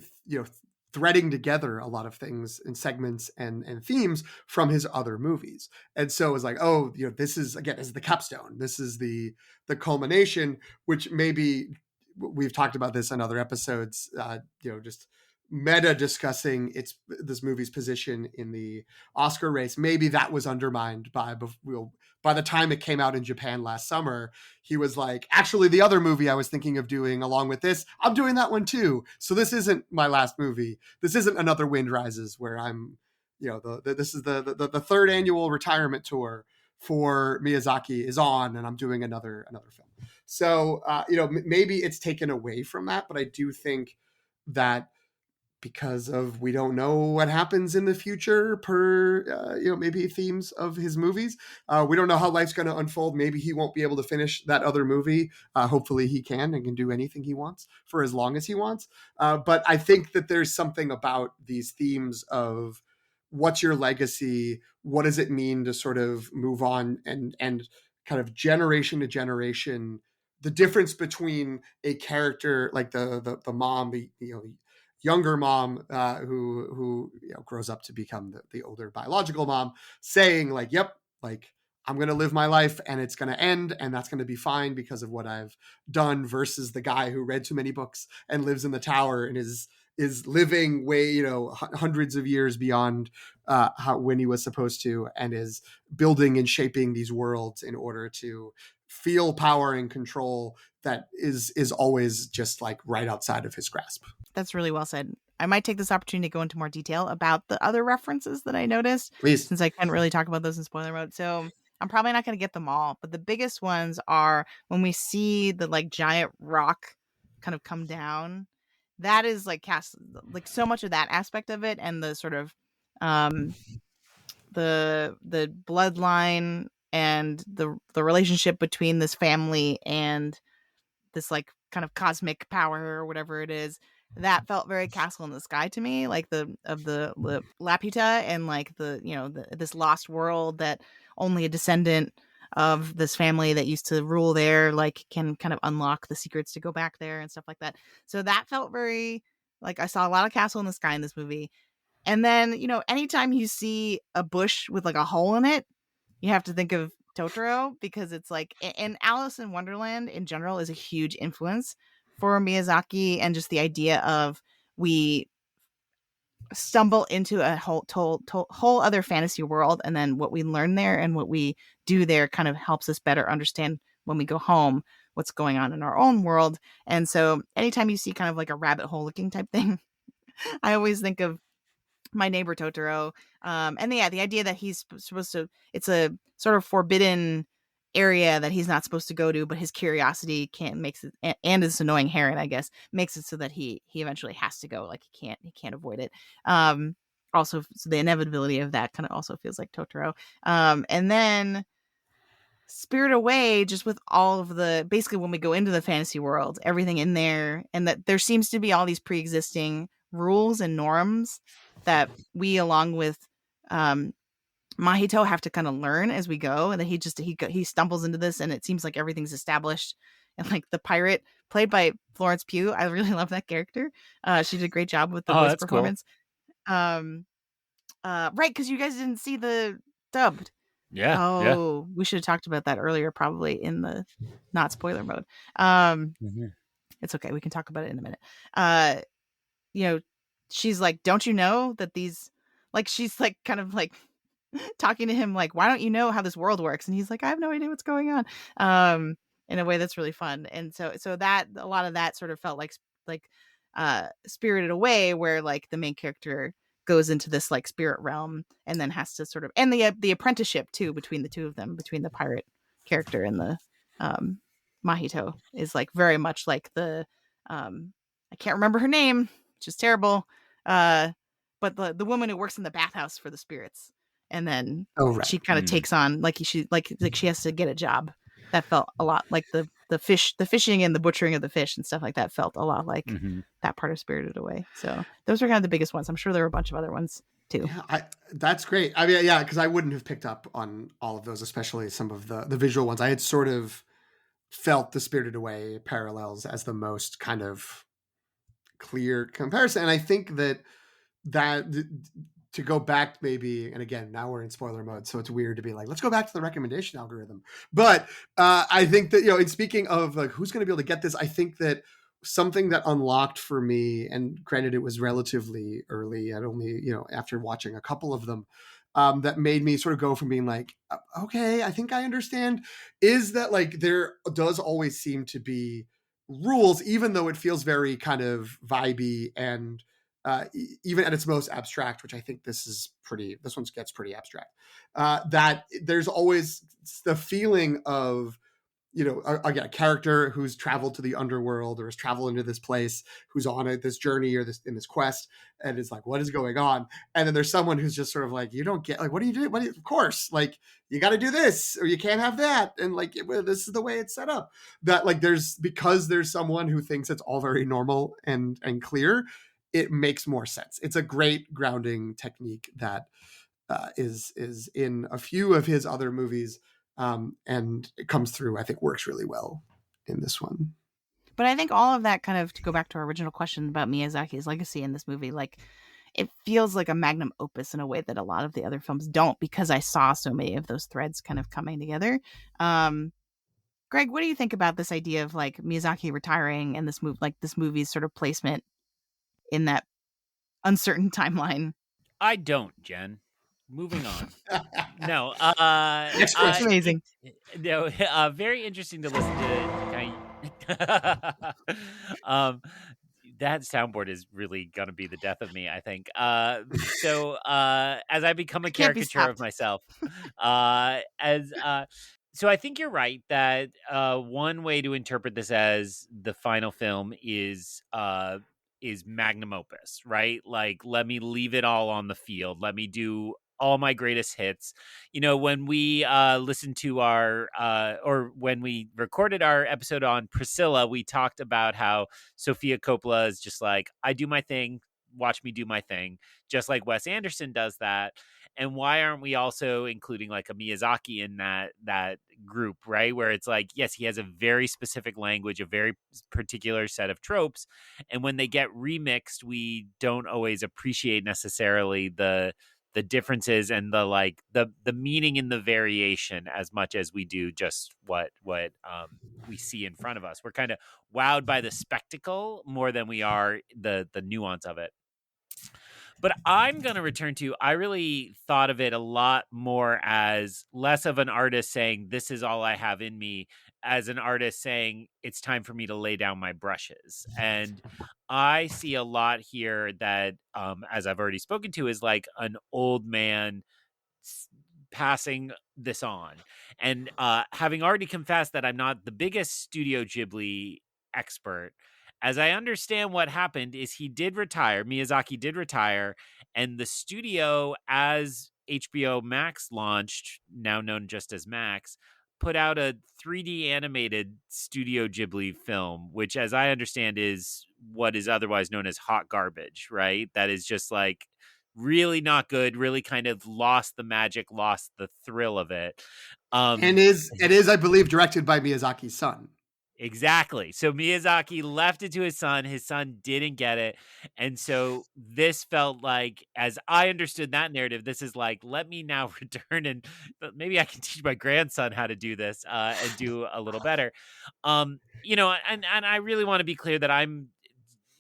threading together a lot of things and segments and themes from his other movies. And so it was like, oh, this is the capstone. This is the culmination, which maybe we've talked about this in other episodes, just meta discussing this movie's position in the Oscar race. Maybe that was undermined by the time it came out in Japan last summer. He was like, actually, the other movie I was thinking of doing along with this, I'm doing that one too. So this isn't my last movie. This isn't another Wind Rises where I'm, this is the third annual retirement tour for Miyazaki is on, and I'm doing another film. So maybe it's taken away from that, but I do think that because of we don't know what happens in the future per maybe themes of his movies, we don't know how life's going to unfold. Maybe he won't be able to finish that other movie. Hopefully he can and can do anything he wants for as long as he wants. But I think that there's something about these themes of what's your legacy, what does it mean to sort of move on and kind of generation to generation, the difference between a character like the mom, the younger mom who grows up to become the older biological mom, saying like, yep, like I'm going to live my life and it's going to end and that's going to be fine because of what I've done, versus the guy who read too many books and lives in the tower and is living way, hundreds of years beyond when he was supposed to, and is building and shaping these worlds in order to feel power and control that is always just like right outside of his grasp. That's really well said. I might take this opportunity to go into more detail about the other references that I noticed, Please. since I couldn't really talk about those in spoiler mode. So I'm probably not going to get them all, but the biggest ones are when we see the like giant rock kind of come down. That is like cast like so much of that aspect of it, and the sort of the bloodline and the relationship between this family and this like kind of cosmic power or whatever it is, that felt very Castle in the Sky to me, like the Laputa and like this lost world that only a descendant of this family that used to rule there like can kind of unlock the secrets to go back there and stuff like that. So that felt very like I saw a lot of Castle in the Sky in this movie. And then, anytime you see a bush with like a hole in it, you have to think of Totoro, because it's like, and Alice in Wonderland in general is a huge influence for Miyazaki, and just the idea of we stumble into a whole other fantasy world, and then what we learn there and what we do there kind of helps us better understand when we go home what's going on in our own world. And so anytime you see kind of like a rabbit hole looking type thing, I always think of My Neighbor Totoro. And the idea that he's supposed to, it's a sort of forbidden area that he's not supposed to go to, but his curiosity makes it, and this annoying Heron, I guess, makes it so that he eventually has to go. Like he can't avoid it. Also, so the inevitability of that kind of also feels like Totoro. And then Spirit Away, just with all of the, basically when we go into the fantasy world, everything in there, and that there seems to be all these pre-existing rules and norms that we, along with Mahito, have to kind of learn as we go, and then he stumbles into this, and it seems like everything's established. And like the pirate played by Florence Pugh, I really love that character. She did a great job with the voice performance. Cool. Right, because you guys didn't see the dubbed. Yeah. Yeah. Oh, we should have talked about that earlier, probably in the not spoiler mode. Um, Mhm. it's okay. We can talk about it in a minute. Uh, you know, she's like, "Don't you know that these?" Like, she's like, kind of like talking to him, like, "Why don't you know how this world works?" And he's like, "I have no idea what's going on." In a way that's really fun, and so that a lot of that sort of felt like Spirited Away, where like the main character goes into this like spirit realm and then has to sort of, and the apprenticeship too between the two of them, between the pirate character and the um Mahito, is like very much like the I can't remember her name, which is terrible. But the woman who works in the bathhouse for the spirits, and then Oh, right. she kind of Mm. takes on like she has to get a job. That felt a lot like the fishing and the butchering of the fish and stuff like that felt a lot like Mhm. that part of Spirited Away. So those are kind of the biggest ones. I'm sure there were a bunch of other ones too. Yeah, that's great. I mean, yeah, because I wouldn't have picked up on all of those, especially some of the visual ones. I had sort of felt the Spirited Away parallels as the most kind of clear comparison, and I think that to go back maybe, and again, now we're in spoiler mode, so it's weird to be like, let's go back to the recommendation algorithm. But I think that, in speaking of like who's going to be able to get this, I think that something that unlocked for me, and granted it was relatively early, I'd only, after watching a couple of them, that made me sort of go from being like, okay, I think I understand, is that like there does always seem to be rules, even though it feels very kind of vibey and even at its most abstract, which I think this one gets pretty abstract. That there's always the feeling of, again, a character who's traveled to the underworld or has traveled into this place, who's on this journey or in this quest, and is like, what is going on? And then there's someone who's just sort of like, you don't get, like, what do you do? Of course, like, you got to do this or you can't have that, and like, this is the way it's set up. That like, because there's someone who thinks it's all very normal and clear, it makes more sense. It's a great grounding technique that is in a few of his other movies, and it comes through. I think works really well in this one. But I think all of that, kind of to go back to our original question about Miyazaki's legacy in this movie, like it feels like a magnum opus in a way that a lot of the other films don't, because I saw so many of those threads kind of coming together. Um, Greg, what do you think about this idea of like Miyazaki retiring and this movie's sort of placement in that uncertain timeline? I don't, Jen. Moving on. No, Next It's question. amazing. no, very interesting to listen to. That soundboard is really gonna be the death of me, I think. So as I become a It can't be caricature of stopped. myself, so I think you're right that one way to interpret this as the final film is magnum opus, right? Like, let me leave it all on the field. Let me do all my greatest hits. When we listened to or when we recorded our episode on Priscilla, we talked about how Sofia Coppola is just like, I do my thing, watch me do my thing, just like Wes Anderson does that. And why aren't we also including like a Miyazaki in that group, right? Where it's like, yes, he has a very specific language, a very particular set of tropes, and when they get remixed, we don't always appreciate necessarily the differences and the meaning in the variation as much as we do just what we see in front of us. We're kind of wowed by the spectacle more than we are the nuance of it. But I'm going to return to, I really thought of it a lot more as less of an artist saying, this is all I have in me, as an artist saying, it's time for me to lay down my brushes. And I see a lot here that, as I've already spoken to, is like an old man passing this on. And having already confessed that I'm not the biggest Studio Ghibli expert, as I understand what happened is Miyazaki did retire, and the studio, as HBO Max launched, now known just as Max, put out a 3D animated Studio Ghibli film, which, as I understand, is what is otherwise known as hot garbage, right? That is just like really not good, really kind of lost the magic, lost the thrill of it. And it is, I believe, directed by Miyazaki's son. Exactly. So Miyazaki left it to his son didn't get it, and so this felt like, as I understood that narrative, this is like, "Let me now return and maybe I can teach my grandson how to do this, and do a little better." And I really wanna be clear that I'm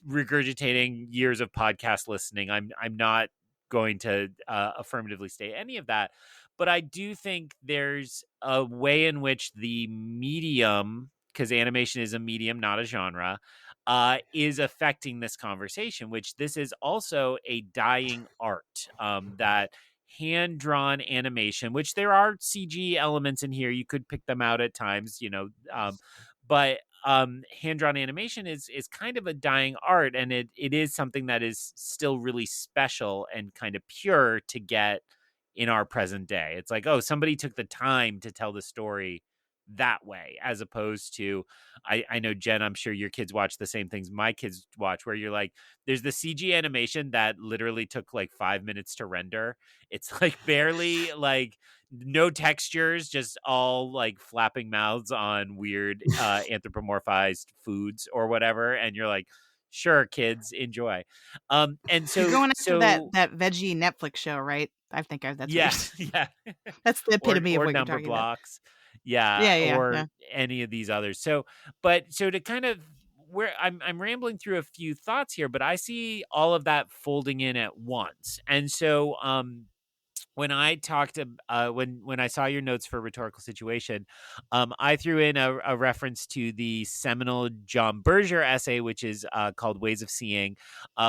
regurgitating years of podcast listening. I'm not going to affirmatively state any of that, but I do think there's a way in which the medium, because animation is a medium, not a genre, is affecting this conversation. Which this is also a dying art. That hand drawn animation, which there are CG elements in here, you could pick them out at times, but hand drawn animation is kind of a dying art, and it is something that is still really special and kind of pure to get in our present day. It's like, oh, somebody took the time to tell the story that way, as opposed to, I know, Jen, I'm sure your kids watch the same things my kids watch, where you're like, there's the CG animation that literally took like 5 minutes to render. It's like barely, like, no textures, just all like flapping mouths on weird anthropomorphized foods or whatever, and you're like, sure, kids, enjoy. And You're so going after that so that veggie Netflix show, right? that's what yeah, you're yeah. that's the or epitome of or what you're number talking about. blocks. Yeah, Yeah. or any of these others. So to kind of, where I'm rambling through a few thoughts here, but I see all of that folding in at once. And so when I talked to when I saw your notes for Rhetorical Situation, I threw in a reference to the seminal John Berger essay, which is called Ways of Seeing,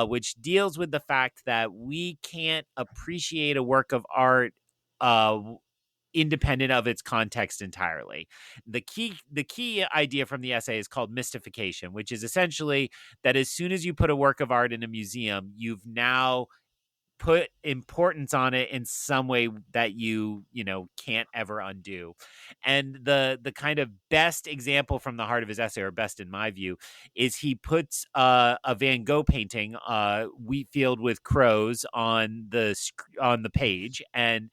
which deals with the fact that we can't appreciate a work of art uh, independent of its context entirely. The key idea from the essay is called mystification, which is essentially that as soon as you put a work of art in a museum, you've now put importance on it in some way that you can't ever undo. And the kind of best example from the heart of his essay, or best in my view, is he puts a Van Gogh painting, wheat field with crows, on the page, and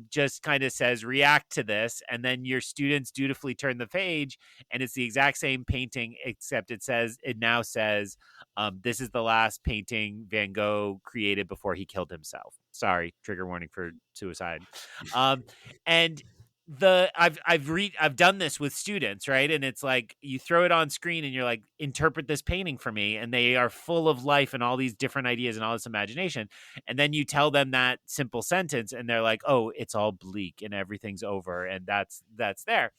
just kind of says, react to this, and then your students dutifully turn the page, and it's the exact same painting, except it now says, this is the last painting Van Gogh created before he killed himself. Sorry, trigger warning for suicide. And I've done this with students, right? And it's like, you throw it on screen and you're like, interpret this painting for me, and they are full of life and all these different ideas and all this imagination. And then you tell them that simple sentence, and they're like, oh, it's all bleak and everything's over, and that's there.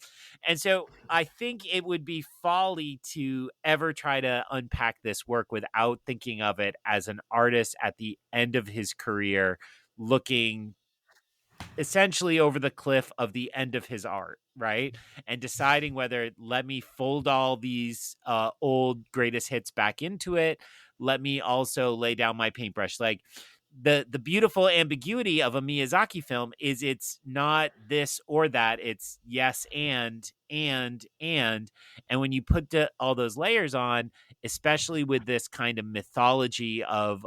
And so I think it would be folly to ever try to unpack this work without thinking of it as an artist at the end of his career, looking essentially over the cliff of the end of his art, right? And deciding whether, let me fold all these old greatest hits back into it. Let me also lay down my paintbrush. Like, the beautiful ambiguity of a Miyazaki film is, it's not this or that, it's yes and when you put all those layers on, especially with this kind of mythology of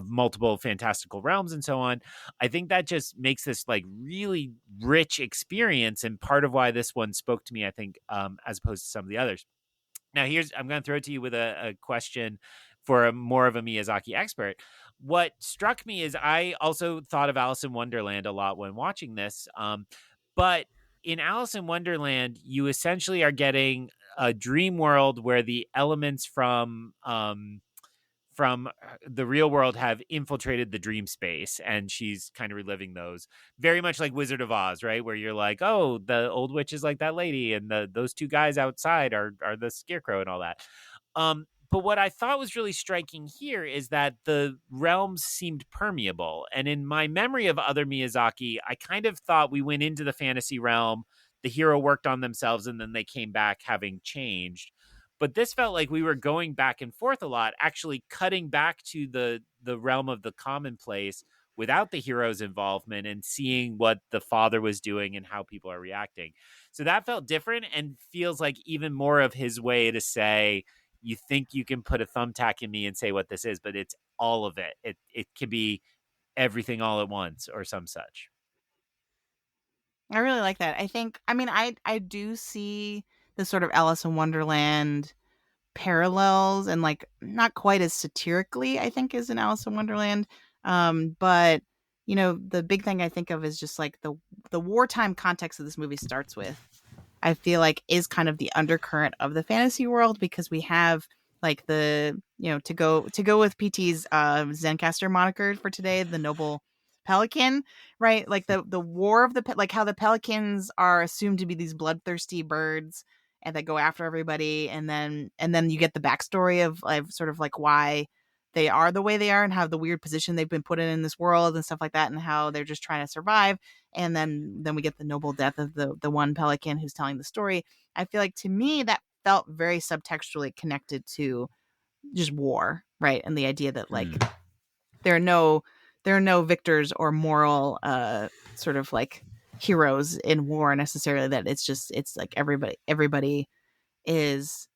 multiple fantastical realms and so on, I think that just makes this like really rich experience, and part of why this one spoke to me, I think, as opposed to some of the others. Now, I'm going to throw it to you with a question for more of a Miyazaki expert. What struck me is, I also thought of Alice in Wonderland a lot when watching this, but in Alice in Wonderland, you essentially are getting a dream world where the elements from the real world have infiltrated the dream space, and she's kind of reliving those, very much like Wizard of Oz, right? Where you're like, oh, the old witch is like that lady, and those two guys outside are the scarecrow and all that. But what I thought was really striking here is that the realms seemed permeable, and in my memory of other Miyazaki, I kind of thought we went into the fantasy realm, the hero worked on themselves, and then they came back having changed. But this felt like we were going back and forth a lot, actually cutting back to the realm of the commonplace without the hero's involvement, and seeing what the father was doing and how people are reacting. So that felt different, and feels like even more of his way to say, you think you can put a thumbtack in me and say what this is, but it's all of it. It can be everything all at once, or some such. I really like that. I think, I mean, I do see the sort of Alice in Wonderland parallels, and like not quite as satirically, I think, as in Alice in Wonderland. But you know, the big thing I think of is just like the wartime context that this movie starts with, I feel like is kind of the undercurrent of the fantasy world, because we have like the, you know, to go with PT's Zencaster moniker for today, the noble pelican, right? Like the war of like how the pelicans are assumed to be these bloodthirsty birds and that go after everybody, and then you get the backstory of sort of like why they are the way they are and how the weird position they've been put in this world and stuff like that, and how they're just trying to survive. And then we get the noble death of the one pelican who's telling the story. I feel like to me that felt very subtextually connected to just war, right? And the idea that like there are no victors or moral sort of like heroes in war necessarily, that it's like everybody is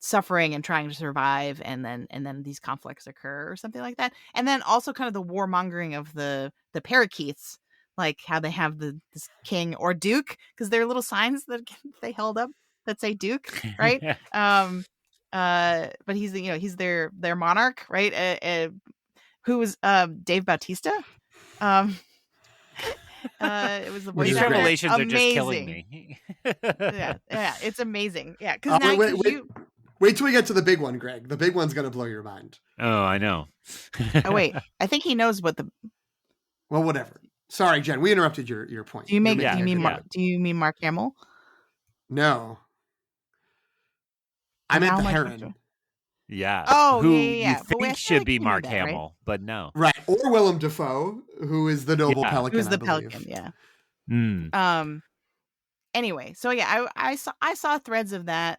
suffering and trying to survive, and then these conflicts occur or something like that. And then also kind of the warmongering of the parakeets, like how they have this king or duke, because there are little signs that they held up that say duke, right? But he's he's their monarch, right? Who was Dave Bautista. It was the voice These is actor. great. revelations are just killing Amazing. me. Yeah, it's amazing. Yeah, because now Wait till we get to the big one, Greg. The big one's gonna blow your mind. Oh, I know. Oh wait, I think he knows what the. Well, whatever. Sorry, Jen. We interrupted your point. Do you mean Mark Yeah. Hamill? No, I meant How the am I supposed Heron. to- Yeah. Oh, Who yeah. you But I think feel should like be we knew Mark that, right? Hamill, but no. Right, or Willem Dafoe, who is the noble Yeah. pelican. Who's the I believe. pelican? Yeah. Mm. Anyway, so yeah, I saw threads of that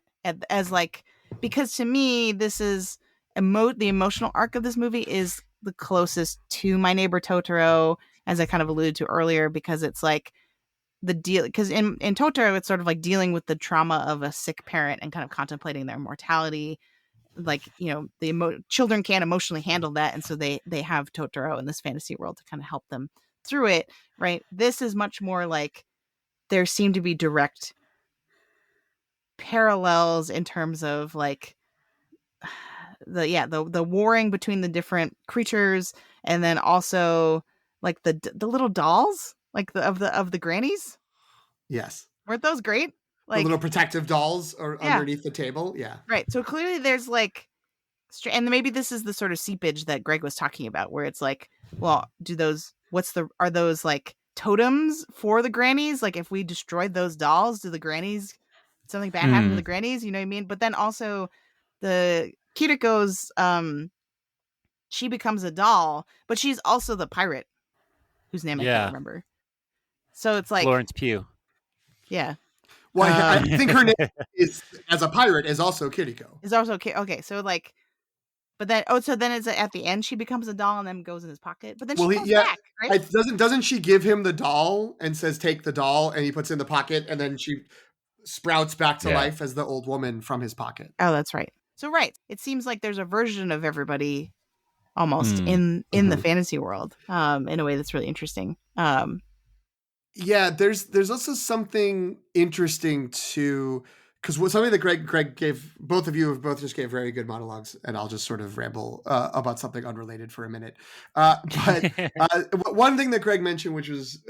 as like, because to me this is the emotional arc of this movie is the closest to My Neighbor Totoro, as I kind of alluded to earlier, because it's like the deal, because in Totoro it's sort of like dealing with the trauma of a sick parent and kind of contemplating their mortality. Like, you know, the children can't emotionally handle that, and so they have Totoro in this fantasy world to kind of help them through it, right? This is much more like there seem to be direct parallels in terms of like the warring between the different creatures, and then also like the little dolls, like of the grannies. Yes. Weren't those great? The little Like, protective dolls are yeah, underneath the table. Yeah. right. So clearly there's like, and maybe this is the sort of seepage that Greg was talking about, where it's like, well, are those like totems for the grannies? Like, if we destroyed those dolls, do the grannies, something bad happen to the grannies? You know what I mean? But then also the Kiriko's, she becomes a doll, but she's also the pirate whose name I can't remember. So it's like Florence Pugh. Yeah. Well, I think her name is, as a pirate, is also Kiriko. Is also okay. So like, but then so then is it at the end she becomes a doll and then goes in his pocket? But then she comes back, right? Doesn't she give him the doll and says, "Take the doll," and he puts it in the pocket, and then she sprouts back to life as the old woman from his pocket. Oh, that's right. So right, it seems like there's a version of everybody almost in the fantasy world, in a way that's really interesting. Yeah, there's also something interesting to, because something that Greg gave, both of you have both just gave very good monologues, and I'll just sort of ramble about something unrelated for a minute. But one thing that Greg mentioned, which was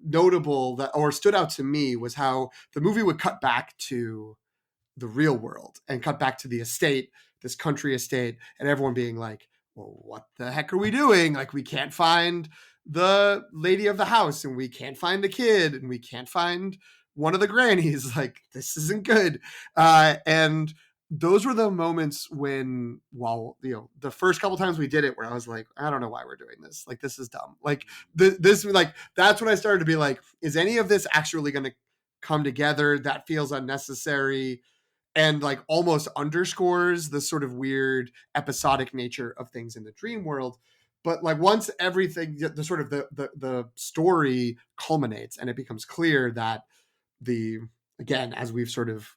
notable or stood out to me, was how the movie would cut back to the real world and cut back to the estate, this country estate, and everyone being like, well, what the heck are we doing? Like, we can't find the lady of the house, and we can't find the kid, and we can't find one of the grannies. Like, this isn't good. And those were the moments when, while, you know, the first couple times we did it, where I was like, I don't know why we're doing this. Like, this is dumb. Like, this, like, that's when I started to be like, is any of this actually going to come together? That feels unnecessary, and like almost underscores the sort of weird episodic nature of things in the dream world. But like, once everything, the sort of the story culminates and it becomes clear that again, as we've sort of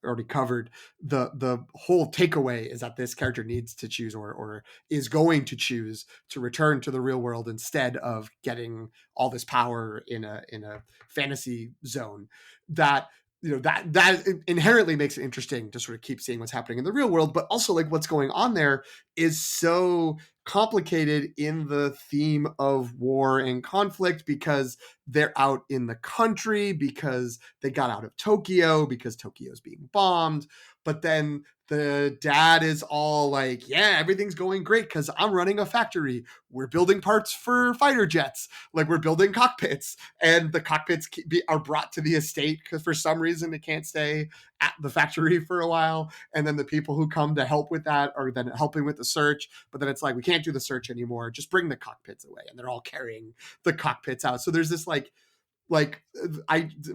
already covered, the whole takeaway is that this character needs to choose or is going to choose to return to the real world instead of getting all this power in a fantasy zone. That that inherently makes it interesting to sort of keep seeing what's happening in the real world, but also like what's going on there is so complicated in the theme of war and conflict, because they're out in the country, because they got out of Tokyo, because Tokyo's being bombed. But then the dad is all like, yeah, everything's going great because I'm running a factory. We're building parts for fighter jets. Like, we're building cockpits, and the cockpits are brought to the estate because for some reason it can't stay at the factory for a while. And then the people who come to help with that are then helping with the search. But then it's like, we can't do the search anymore. Just bring the cockpits away. And they're all carrying the cockpits out. So there's this like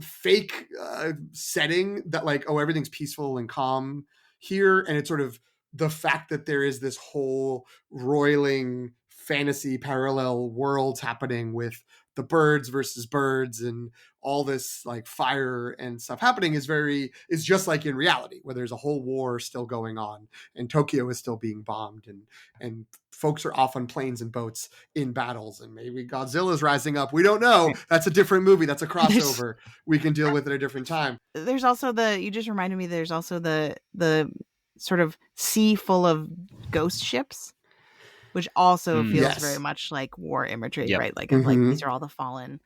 fake setting that like, oh, everything's peaceful and calm here. And it's sort of the fact that there is this whole roiling fantasy parallel worlds happening with the birds versus birds and all this like fire and stuff happening is just like in reality, where there's a whole war still going on and Tokyo is still being bombed, and folks are off on planes and boats in battles, and maybe Godzilla's rising up. We don't know. That's a different movie. That's a crossover. We can deal with it at a different time. There's also you just reminded me, there's also the sort of sea full of ghost ships, which also feels Yes. very much like war imagery, Yep. right? Like, of like, these are all the fallen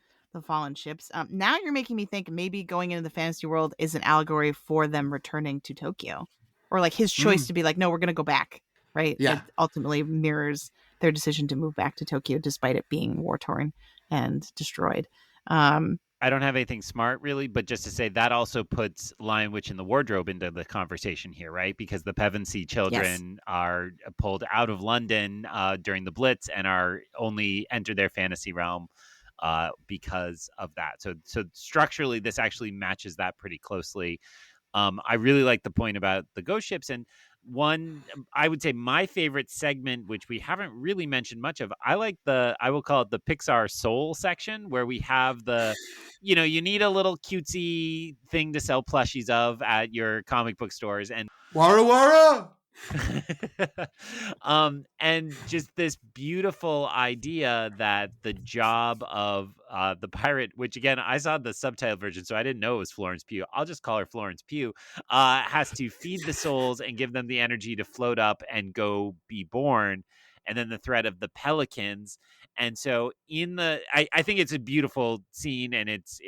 ships. Now you're making me think maybe going into the fantasy world is an allegory for them returning to Tokyo, or like his choice to be like, no, we're going to go back, right? Yeah. It ultimately mirrors their decision to move back to Tokyo despite it being war torn and destroyed. I don't have anything smart really, but just to say that also puts Lion Witch in the Wardrobe into the conversation here, right? Because the Pevensey children are pulled out of London during the Blitz and are only enter their fantasy realm because of that. So structurally, this actually matches that pretty closely. I really like the point about the ghost ships. And one, I would say my favorite segment, which we haven't really mentioned much of, I will call it the Pixar Soul section, where we have you need a little cutesy thing to sell plushies of at your comic book stores. And Wara wara! And just this beautiful idea that the job of the pirate, which again, I saw the subtitle version, so I didn't know it was Florence Pugh. I'll just call her Florence Pugh, has to feed the souls and give them the energy to float up and go be born. And then the threat of the pelicans. And so I think it's a beautiful scene, and it's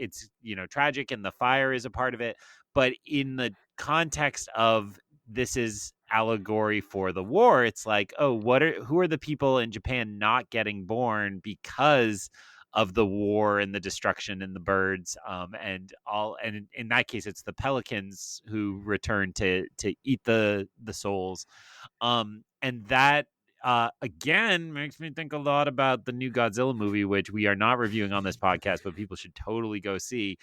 tragic, and the fire is a part of it. But in the context of this is allegory for the war, it's like, oh, who are the people in Japan not getting born because of the war and the destruction and the birds, and in that case it's the pelicans who return to eat the souls, and that again makes me think a lot about the new Godzilla movie, which we are not reviewing on this podcast, but people should totally go see,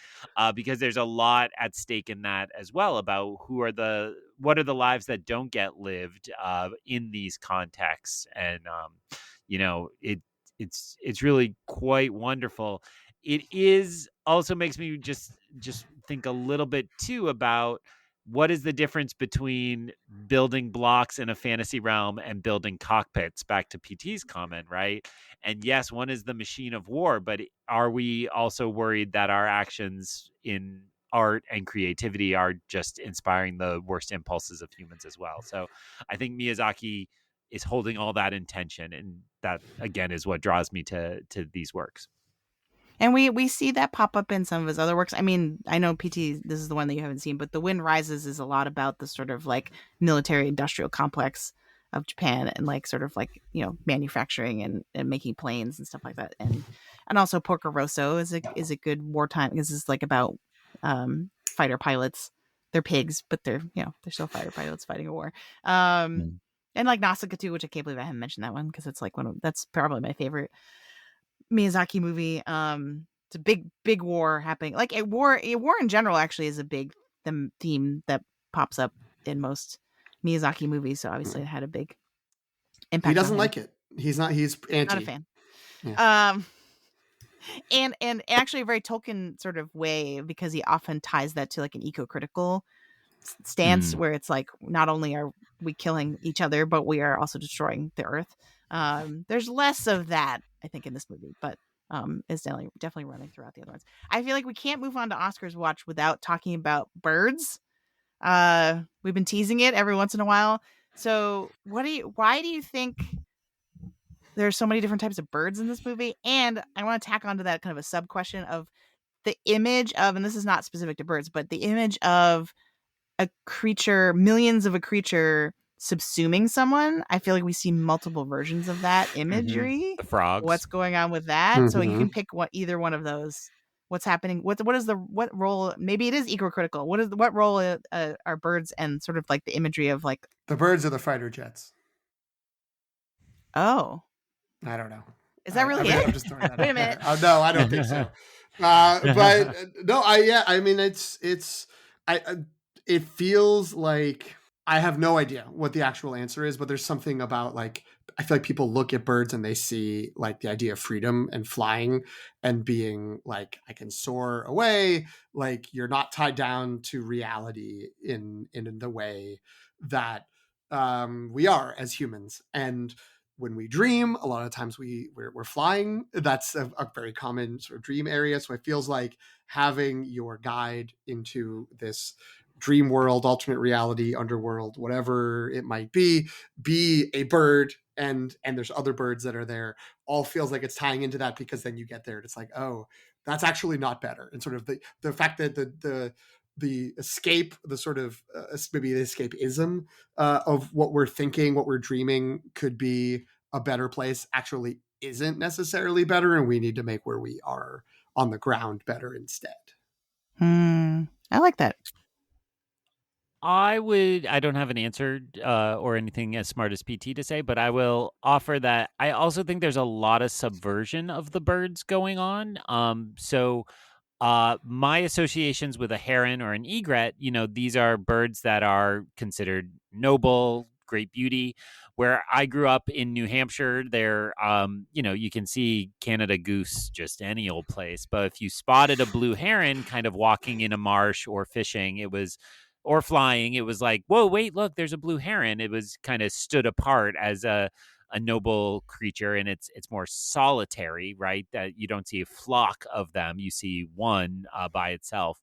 because there's a lot at stake in that as well, about what are the lives that don't get lived in these contexts. And it's really quite wonderful. It is also makes me just think a little bit too about what is the difference between building blocks in a fantasy realm and building cockpits, back to PT's comment, right? And yes, one is the machine of war, but are we also worried that our actions in art and creativity are just inspiring the worst impulses of humans as well? So I think Miyazaki is holding all that in tension, and that again is what draws me to these works. And we see that pop up in some of his other works. I mean, I know PT, this is the one that you haven't seen, but The Wind Rises is a lot about the sort of like military industrial complex of Japan, and like sort of like, manufacturing and making planes and stuff like that. And also Porco Rosso is a good wartime, because it's like about fighter pilots. They're pigs, but they're still fighter pilots fighting a war. And like Nausicaa too, which I can't believe I haven't mentioned that one, because it's like that's probably my favorite Miyazaki movie. It's a big war happening. Like a war in general actually is a big theme that pops up in most Miyazaki movies. So obviously it had a big impact. He doesn't like it. He's anti. Not a fan. Yeah. And actually a very Tolkien sort of way, because he often ties that to like an eco-critical stance, where it's like, not only are we killing each other, but we are also destroying the earth. There's less of that, I think, in this movie, but is definitely running throughout the other ones. I feel like we can't move on to Oscars watch without talking about birds. We've been teasing it every once in a while. So why do you think there's so many different types of birds in this movie? And I want to tack onto that kind of a sub question of the image of, and this is not specific to birds, but the image of a creature, millions of a creature subsuming someone. I feel like we see multiple versions of that imagery. The frogs. What's going on with that? So you Mhm. can pick either one of those. What's happening? What role? Maybe it is eco-critical. What role are birds and sort of like the imagery of like? The birds are the fighter jets. Oh, I don't know. is that really I mean, it? I'm just throwing that Wait a out there. minute. No, I don't think so. But no, I mean, it feels like I have no idea what the actual answer is, but there's something about like, I feel like people look at birds and they see like the idea of freedom and flying and being like, I can soar away. Like you're not tied down to reality in the way that we are as humans. And when we dream, a lot of times we're flying. That's a very common sort of dream area. So it feels like having your guide into this dream world, alternate reality, underworld, whatever it might be a bird, and there's other birds that are there, all feels like it's tying into that, because then you get there and it's like, oh, that's actually not better. And sort of the fact that the escape, the sort of maybe the escapism of what we're thinking, what we're dreaming could be a better place, actually isn't necessarily better, and we need to make where we are on the ground better instead. I like that. I don't have an answer or anything as smart as PT to say, but I will offer that I also think there's a lot of subversion of the birds going on. So my associations with a heron or an egret, these are birds that are considered noble, great beauty. Where I grew up in New Hampshire, there, you can see Canada goose just any old place. But if you spotted a blue heron kind of walking in a marsh or fishing, or flying, it was like, whoa, wait, look, there's a blue heron. It was kind of stood apart as a noble creature, and it's more solitary, right? That you don't see a flock of them, you see one by itself.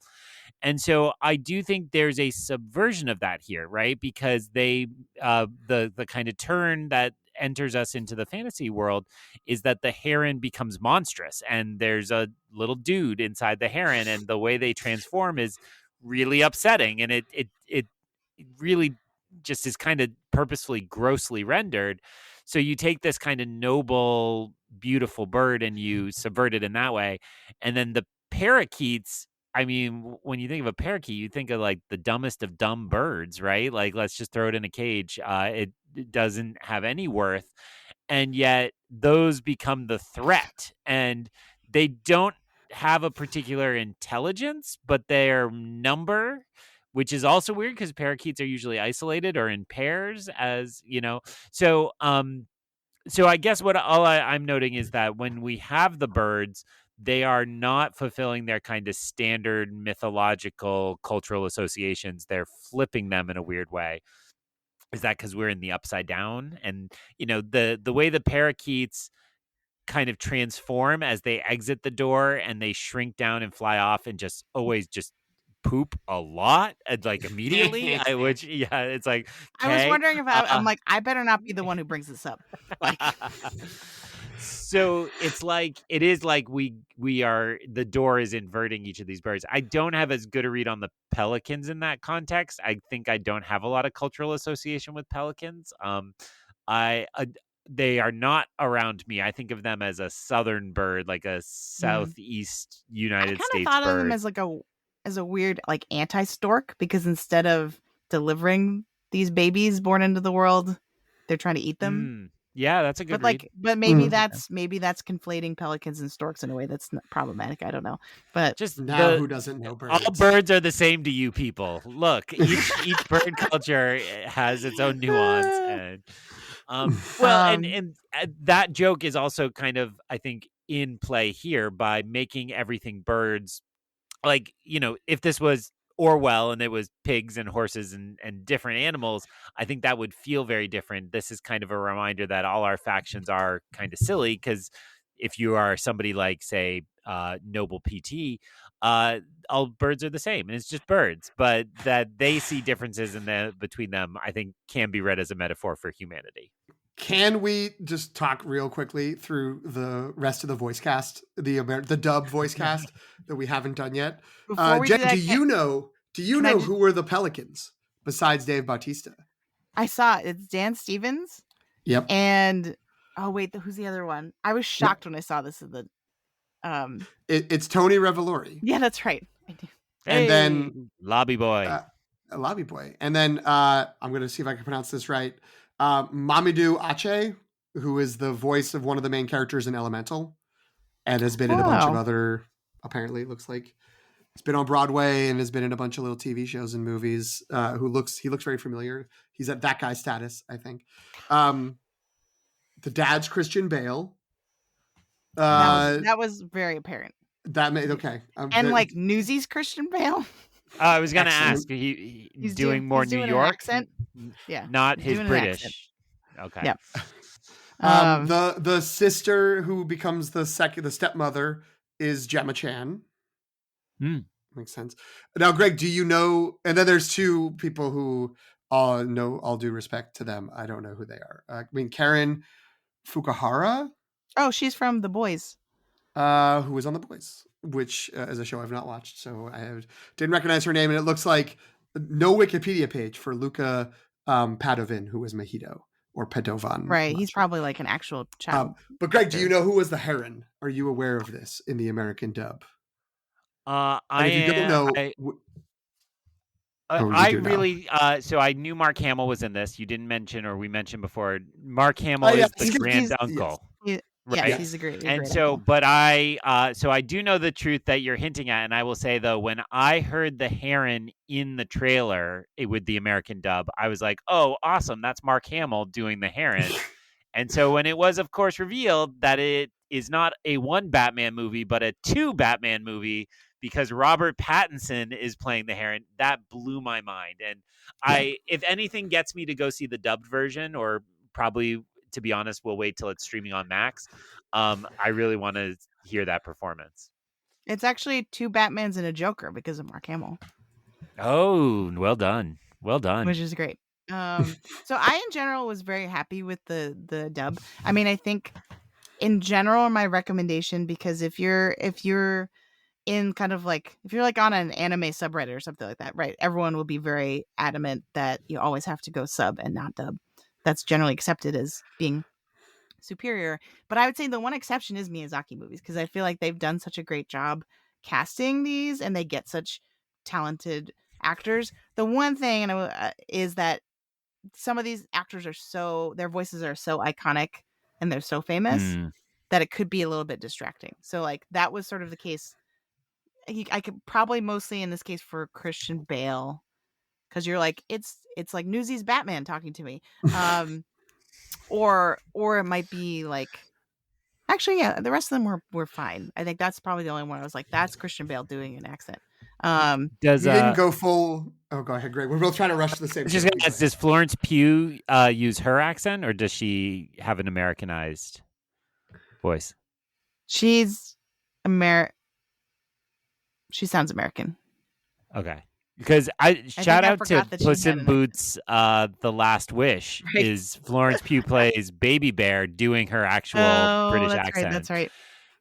And so I do think there's a subversion of that here, right? Because the kind of turn that enters us into the fantasy world is that the heron becomes monstrous, and there's a little dude inside the heron, and the way they transform is really upsetting, and it really just is kind of purposefully grossly rendered. So you take this kind of noble, beautiful bird and you subvert it in that way. And then the parakeets, I mean, when you think of a parakeet, you think of like the dumbest of dumb birds, right? Like, let's just throw it in a cage. It doesn't have any worth. And yet those become the threat. And they don't have a particular intelligence, but their number, which is also weird because parakeets are usually isolated or in pairs, as you know. So, so I guess what I'm noting is that when we have the birds, they are not fulfilling their kind of standard mythological cultural associations. They're flipping them in a weird way. Is that because we're in the upside down? And the way the parakeets kind of transform as they exit the door and they shrink down and fly off and just always just poop a lot and like immediately, it's like, I was okay. wondering if I'm like, I better not be the one who brings this up. Like, So it is like we are, the door is inverting each of these birds. I don't have as good a read on the pelicans in that context. I think I don't have a lot of cultural association with pelicans. I They are not around me. I think of them as a southern bird, like a southeast I United kind of States thought of them bird. as like a weird like anti-stork, because instead of delivering these babies born into the world, they're trying to eat them. Yeah, that's a good But read. maybe that's conflating pelicans and storks in a way that's not problematic. I don't know. But Just Now, who doesn't know birds? all birds are the same to you people. Look, each bird culture has its own nuance, and and that joke is also kind of, I think, in play here by making everything birds. Like, if this was Orwell and it was pigs and horses and different animals, I think that would feel very different. This is kind of a reminder that all our factions are kind of silly because if you are somebody like, say, Noble PT, all birds are the same, and it's just birds. But that they see differences between them, I think, can be read as a metaphor for humanity. Can we just talk real quickly through the rest of the voice cast, the dub voice cast that we haven't done yet? Before we Jen, do that, do you know who were the Pelicans besides Dave Bautista? I saw it. It's Dan Stevens. Yep. And who's the other one? I was shocked when I saw this at the it's Tony Revolori. Yeah, that's right. I do. And then Lobby Boy. Lobby Boy. And then I'm going to see if I can pronounce this right. Mamadou Ache, who is the voice of one of the main characters in Elemental and has been in a bunch of other, apparently it looks like he's been on Broadway and has been in a bunch of little TV shows and movies. He looks very familiar. He's at that guy status, I think. The dad's Christian Bale. That was very apparent. That made okay. And like Newsies Christian Bale. I was going to ask. He's doing more New York accent. Yeah, not his British. Okay. Yeah. The sister who becomes the stepmother is Gemma Chan. Makes sense. Now, Greg, do you know? And then there's two people who know, all due respect to them, I don't know who they are. I mean, Karen Fukuhara. Oh, she's from The Boys. Who was on The Boys, which is a show I've not watched, so didn't recognize her name. And it looks like no Wikipedia page for Luca Padovin, who was Mahito or Padovan. Right, he's probably like an actual child. But Greg, do you know who was the Heron? Are you aware of this in the American dub? So I knew Mark Hamill was in this. You didn't mention, or we mentioned before, Mark Hamill is the grand uncle. Right. Yes, he's a great. And so, uncle. But I do know the truth that you're hinting at, and I will say though, when I heard the Heron in the trailer with the American dub, I was like, "Oh, awesome! That's Mark Hamill doing the Heron." And so when it was, of course, revealed that it is not a one Batman movie, but a two Batman movie, because Robert Pattinson is playing the Heron, that blew my mind. And if anything gets me to go see the dubbed version, or probably, to be honest, we'll wait till it's streaming on Max. I really want to hear that performance. It's actually two Batmans and a Joker because of Mark Hamill. Oh, well done. Well done. Which is great. So I, in general, was very happy with the dub. I mean, I think in general, my recommendation, because if you're in kind of like, if you're like on an anime subreddit or something like that, right, everyone will be very adamant that you always have to go sub and not dub. That's generally accepted as being superior. But I would say the one exception is Miyazaki movies, because I feel like they've done such a great job casting these and they get such talented actors. The one thing is that some of these actors their voices are so iconic and they're so famous that it could be a little bit distracting. So like that was sort of the case. I could probably mostly in this case for Christian Bale, because you're like, it's like Newsies Batman talking to me. Or it might be like, actually, yeah, the rest of them were fine. I think that's probably the only one I was like, that's Christian Bale doing an accent. You didn't go full. Oh, go ahead, Greg. We're both trying to rush to the same. Does Florence Pugh use her accent, or does she have an Americanized voice? She's She sounds American. Okay. Because shout out to Puss in Boots, The Last Wish, right. Is Florence Pugh plays Baby Bear doing her actual British accent. Right, that's right.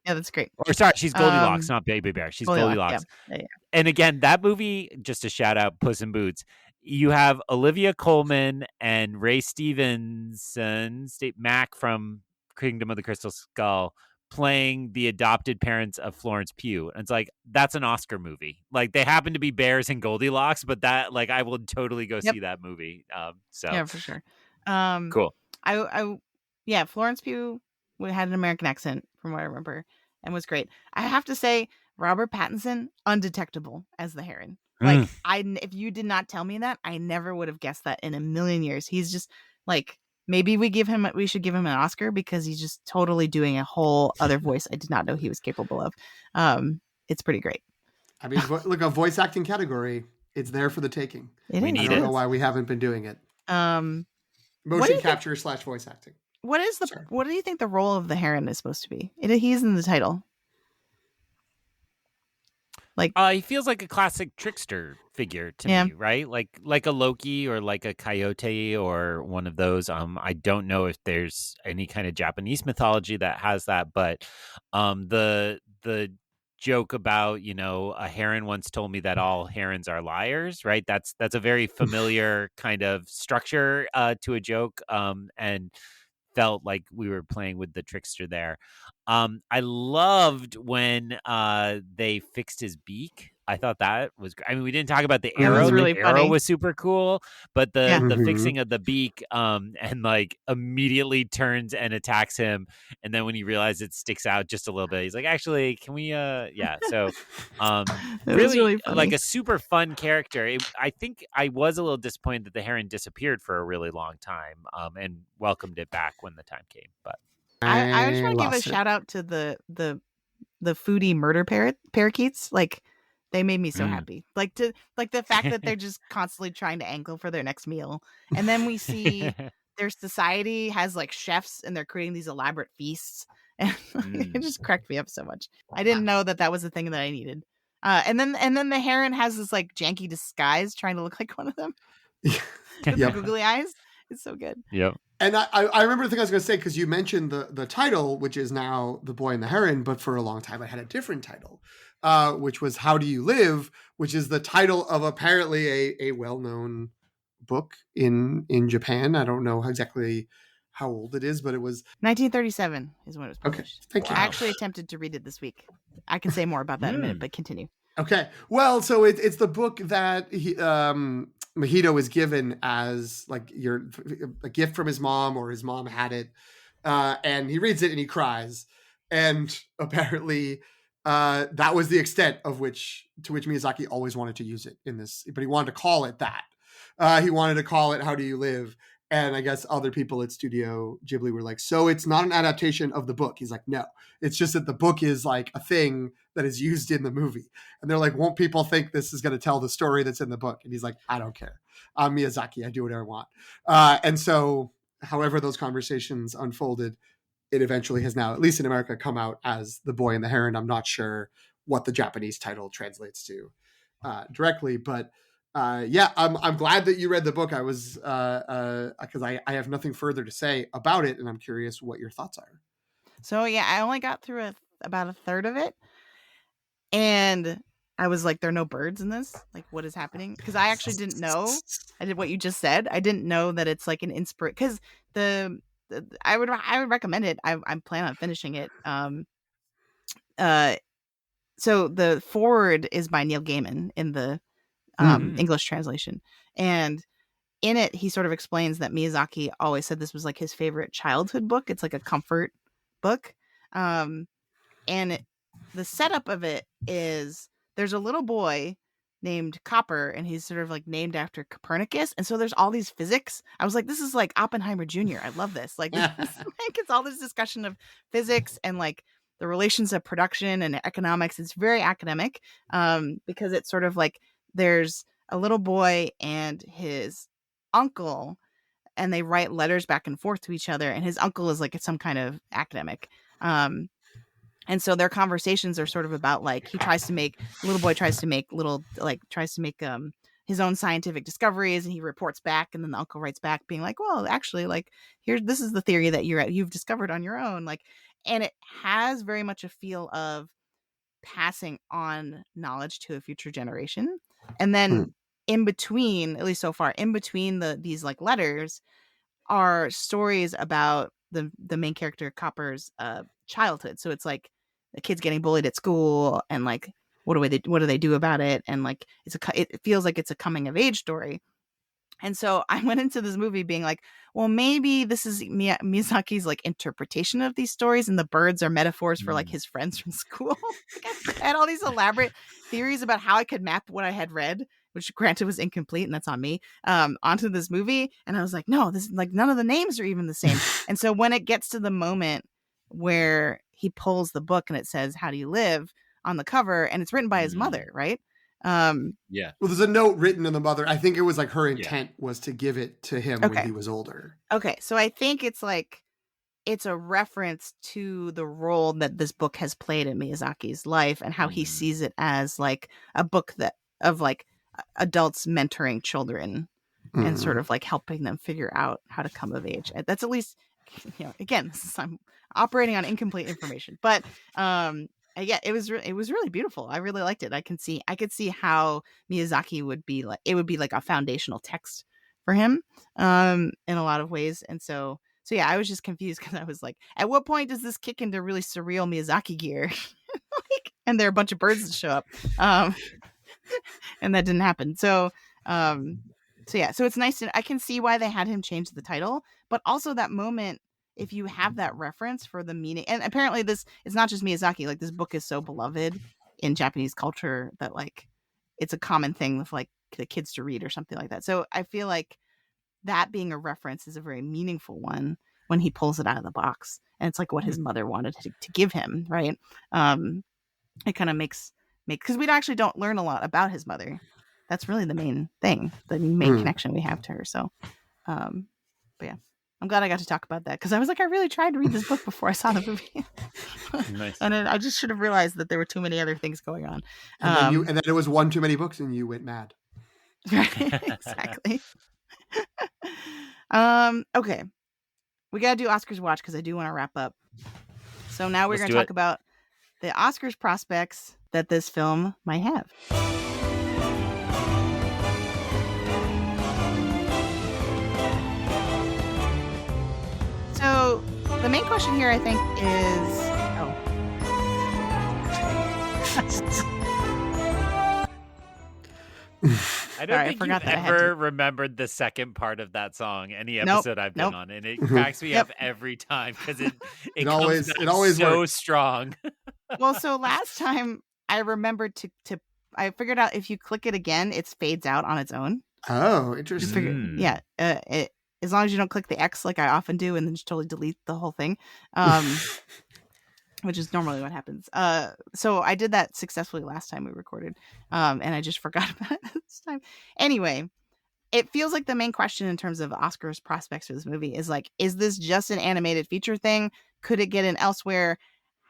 Yeah, that's great. Or sorry, she's Goldilocks, not Baby Bear. She's Goldilocks. Yeah. And again, that movie, just to shout out Puss in Boots, you have Olivia Colman and Ray Stevenson, Mac from Kingdom of the Crystal Skull, playing the adopted parents of Florence Pugh. And it's like, that's an Oscar movie. Like, they happen to be bears and Goldilocks, but that, like, I would totally go see that movie. Yeah, for sure. Cool. Florence Pugh had an American accent from what I remember and was great. I have to say, Robert Pattinson, undetectable as the Heron. Like, if you did not tell me that, I never would have guessed that in a million years. He's just like, maybe we should give him an Oscar, because he's just totally doing a whole other voice I did not know he was capable of. It's pretty great. I mean, look, a voice acting category, it's there for the taking. I don't know why we haven't been doing it. Motion capture / voice acting. Sorry. what do you think the role of the heron is supposed to be? He's in the title. Like, He feels like a classic trickster figure to yeah. me, right? Like a Loki or like a coyote or one of those. I don't know if there's any kind of Japanese mythology that has that, but the joke about, a heron once told me that all herons are liars, right? That's a very familiar kind of structure to a joke, and felt like we were playing with the trickster there. I loved when they fixed his beak. I thought that was great. I mean, we didn't talk about the That was arrow. The really arrow funny. was super cool, but Yeah. the Mhm. fixing of the beak, and like immediately turns and attacks him, and then when he realizes it sticks out just a little bit, he's like, "Actually, can we?" Yeah. So, It was really really like funny. a super fun character. I think I was a little disappointed that the heron disappeared for a really long time, and welcomed it back when the time came. But I just I want to give a lost it. shout out to the foodie murder parakeets. Like, they made me so Mm. happy. Like the fact that they're just constantly trying to angle for their next meal. And then we see their society has like chefs and they're creating these elaborate feasts. And it just cracked me up so much. I didn't know that was the thing that I needed. And then the heron has this like janky disguise trying to look like one of them with the Yep. googly eyes. It's so good. Yep. And I remember the thing I was going to say, because you mentioned the title, which is now The Boy and the Heron, but for a long time I had a different title, which was How Do You Live, which is the title of apparently a well-known book in Japan. I don't know exactly how old it is, but it was 1937 is when it was okay. published. Thank you. I actually attempted to read it this week. I can say more about that in a minute, but continue. Okay. Well, so it's the book that Mahito is given as like a gift from his mom, or his mom had it, and he reads it and he cries. And apparently, that was the extent to which Miyazaki always wanted to use it in this, but he wanted to call it that. He wanted to call it How Do You Live? And I guess other people at Studio Ghibli were like, so it's not an adaptation of the book. He's like, no, it's just that the book is like a thing that is used in the movie. And they're like, won't people think this is going to tell the story that's in the book? And he's like, I don't care. I'm Miyazaki. I do whatever I want. And so, however those conversations unfolded, it eventually has now, at least in America, come out as The Boy and the Heron. I'm not sure what the Japanese title translates to directly, but yeah, I'm glad that you read the book. I was because I have nothing further to say about it, and I'm curious what your thoughts are. So yeah, I only got through about a third of it, and I was like, there are no birds in this. Like, what is happening? Because I actually didn't know. I did what you just said. I didn't know that it's like an inspiration. Because I would recommend it. I'm planning on finishing it. So the forward is by Neil Gaiman in the English translation, and in it he sort of explains that Miyazaki always said this was like his favorite childhood book. It's like a comfort book, and the setup of it is there's a little boy named Copper, and he's sort of like named after Copernicus, and so there's all these physics. I was like, this is like Oppenheimer Jr. I love this. Like, like it's all this discussion of physics and like the relations of production and economics. It's very academic, because it's sort of like there's a little boy and his uncle, and they write letters back and forth to each other, and his uncle is like some kind of academic, and so their conversations are sort of about like the little boy tries to make his own scientific discoveries, and he reports back, and then the uncle writes back being like, well, actually, like, this is the theory that you've discovered on your own, like. And it has very much a feel of passing on knowledge to a future generation. And then in between, at least so far, in between these like letters are stories about the main character Copper's childhood. So it's like the kids getting bullied at school, and like what do they do about it, and like it feels like it's a coming of age story. And so I went into this movie being like, well, maybe this is Miyazaki's like interpretation of these stories, and the birds are metaphors for like his friends from school. I had all these elaborate theories about how I could map what I had read, which granted was incomplete, and that's on me, onto this movie. And I was like, no, this, like, none of the names are even the same. And so when it gets to the moment where he pulls the book and it says, How Do You Live on the cover, and it's written by his mother, right? Yeah. Well, there's a note written in the mother. I think it was like her intent was to give it to him when he was older. Okay, so I think it's like it's a reference to the role that this book has played in Miyazaki's life and how he sees it as like a book that of like adults mentoring children and sort of like helping them figure out how to come of age. That's at least, again, I'm operating on incomplete information, but yeah, it was really beautiful. I really liked it. I could see how Miyazaki would be like, it would be like a foundational text for him in a lot of ways. And so yeah, I was just confused because I was like, at what point does this kick into really surreal Miyazaki gear? Like, and there are a bunch of birds that show up. And that didn't happen. So yeah, so it's nice to, I can see why they had him change the title, but also that moment, if you have that reference for the meaning, and apparently this is not just Miyazaki, like this book is so beloved in Japanese culture that like it's a common thing with like the kids to read or something like that. So I feel like that being a reference is a very meaningful one when he pulls it out of the box, and it's like what his mother wanted to give him, right? It kind of makes because we actually don't learn a lot about his mother. That's really the main thing, the main connection we have to her. So, but yeah, I'm glad I got to talk about that because I was like, I really tried to read this book before I saw the movie. Nice. And I just should have realized that there were too many other things going on. And then it was one too many books and you went mad. Right, exactly. Okay, we gotta do Oscars watch because I do want to wrap up. So now we're gonna talk about the Oscars prospects that this film might have. So the main question here, I think, is I don't think you've ever remembered the second part of that song, any episode I've been on, and it cracks me up every time because it always so works. Strong. Well, so last time I remembered to I figured out if you click it again, it fades out on its own. Oh, interesting. Yeah, as long as you don't click the X like I often do, and then just totally delete the whole thing. Which is normally what happens. So I did that successfully last time we recorded, and I just forgot about it this time. Anyway, it feels like the main question in terms of Oscars prospects for this movie is like, is this just an animated feature thing? Could it get in elsewhere?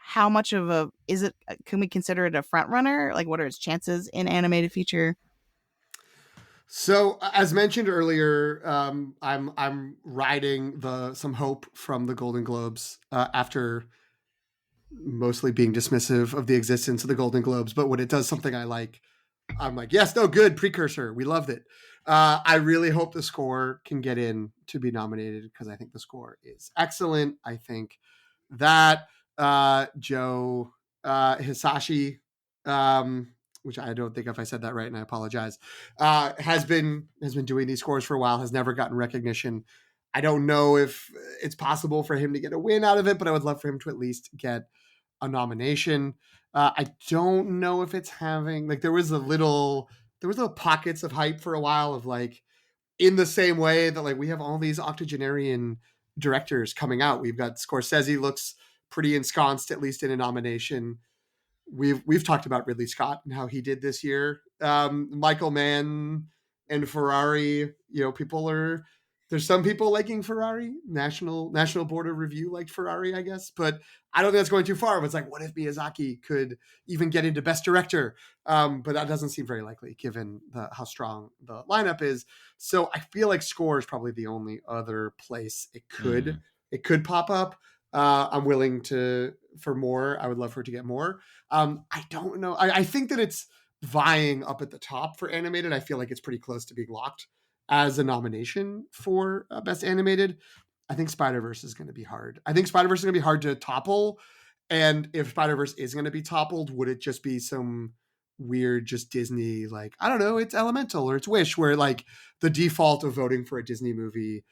How much of is it? Can we consider it a front runner? Like, what are its chances in animated feature? So, as mentioned earlier, I'm riding some hope from the Golden Globes after mostly being dismissive of the existence of the Golden Globes. But when it does something I like, I'm like, yes, no, good, precursor. We loved it. I really hope the score can get in to be nominated because I think the score is excellent. I think that Joe Hisashi, which I don't think if I said that right, and I apologize, has been doing these scores for a while, has never gotten recognition. I don't know if it's possible for him to get a win out of it, but I would love for him to at least get a nomination. I don't know if it's having like there was little pockets of hype for a while of like in the same way that like we have all these octogenarian directors coming out. We've got Scorsese looks pretty ensconced, at least in a nomination. We've talked about Ridley Scott and how he did this year. Michael Mann and Ferrari, there's some people liking Ferrari. National Board of Review liked Ferrari, I guess, but I don't think that's going too far. It's like, what if Miyazaki could even get into Best Director? But that doesn't seem very likely given how strong the lineup is. So I feel like score is probably the only other place it could pop up. I'm willing for more. I would love for it to get more. I don't know. I think that it's vying up at the top for animated. I feel like it's pretty close to being locked as a nomination for Best Animated. I think Spider-Verse is going to be hard. I think Spider-Verse is going to be hard to topple. And if Spider-Verse is going to be toppled, would it just be some weird, just Disney, like, I don't know, it's Elemental or it's Wish, where like the default of voting for a Disney movie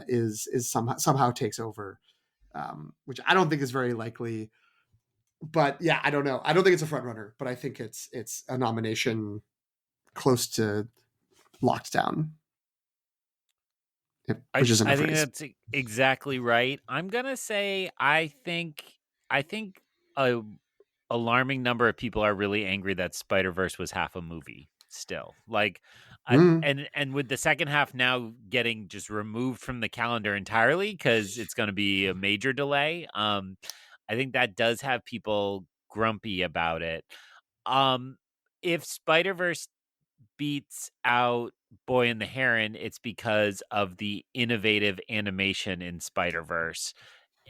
is somehow takes over, which I don't think is very likely. But yeah, I don't know. I don't think it's a front runner, but I think it's a nomination close to locked down. I think that's exactly right. I'm gonna say I think a alarming number of people are really angry that Spider-Verse was half a movie. still. Like, Mm. and with the second half now getting just removed from the calendar entirely because it's going to be a major delay. I think that does have people grumpy about it. If Spider-Verse beats out Boy and the Heron, it's because of the innovative animation in Spider-Verse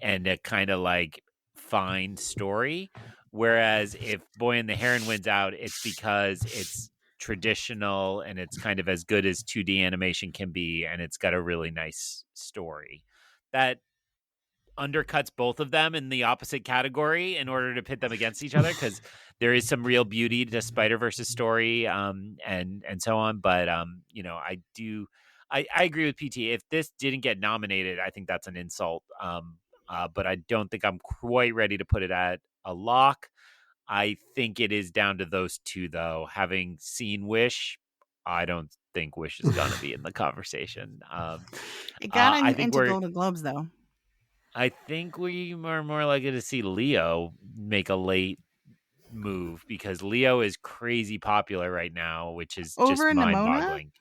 and a kind of like fine story. Whereas if Boy and the Heron wins out, it's because it's traditional and it's kind of as good as 2D animation can be, and it's got a really nice story. That undercuts both of them in the opposite category in order to pit them against each other, because there is some real beauty to Spider-Verse's story, and so on. But I agree with PT. If this didn't get nominated, I think that's an insult. But I don't think I'm quite ready to put it at a lock. I think it is down to those two, though. Having seen Wish, I don't think Wish is going to be in the conversation. It got I think into Golden Globes, though. I think we are more likely to see Leo make a late move because Leo is crazy popular right now, which is Over just Nimona? mind-boggling.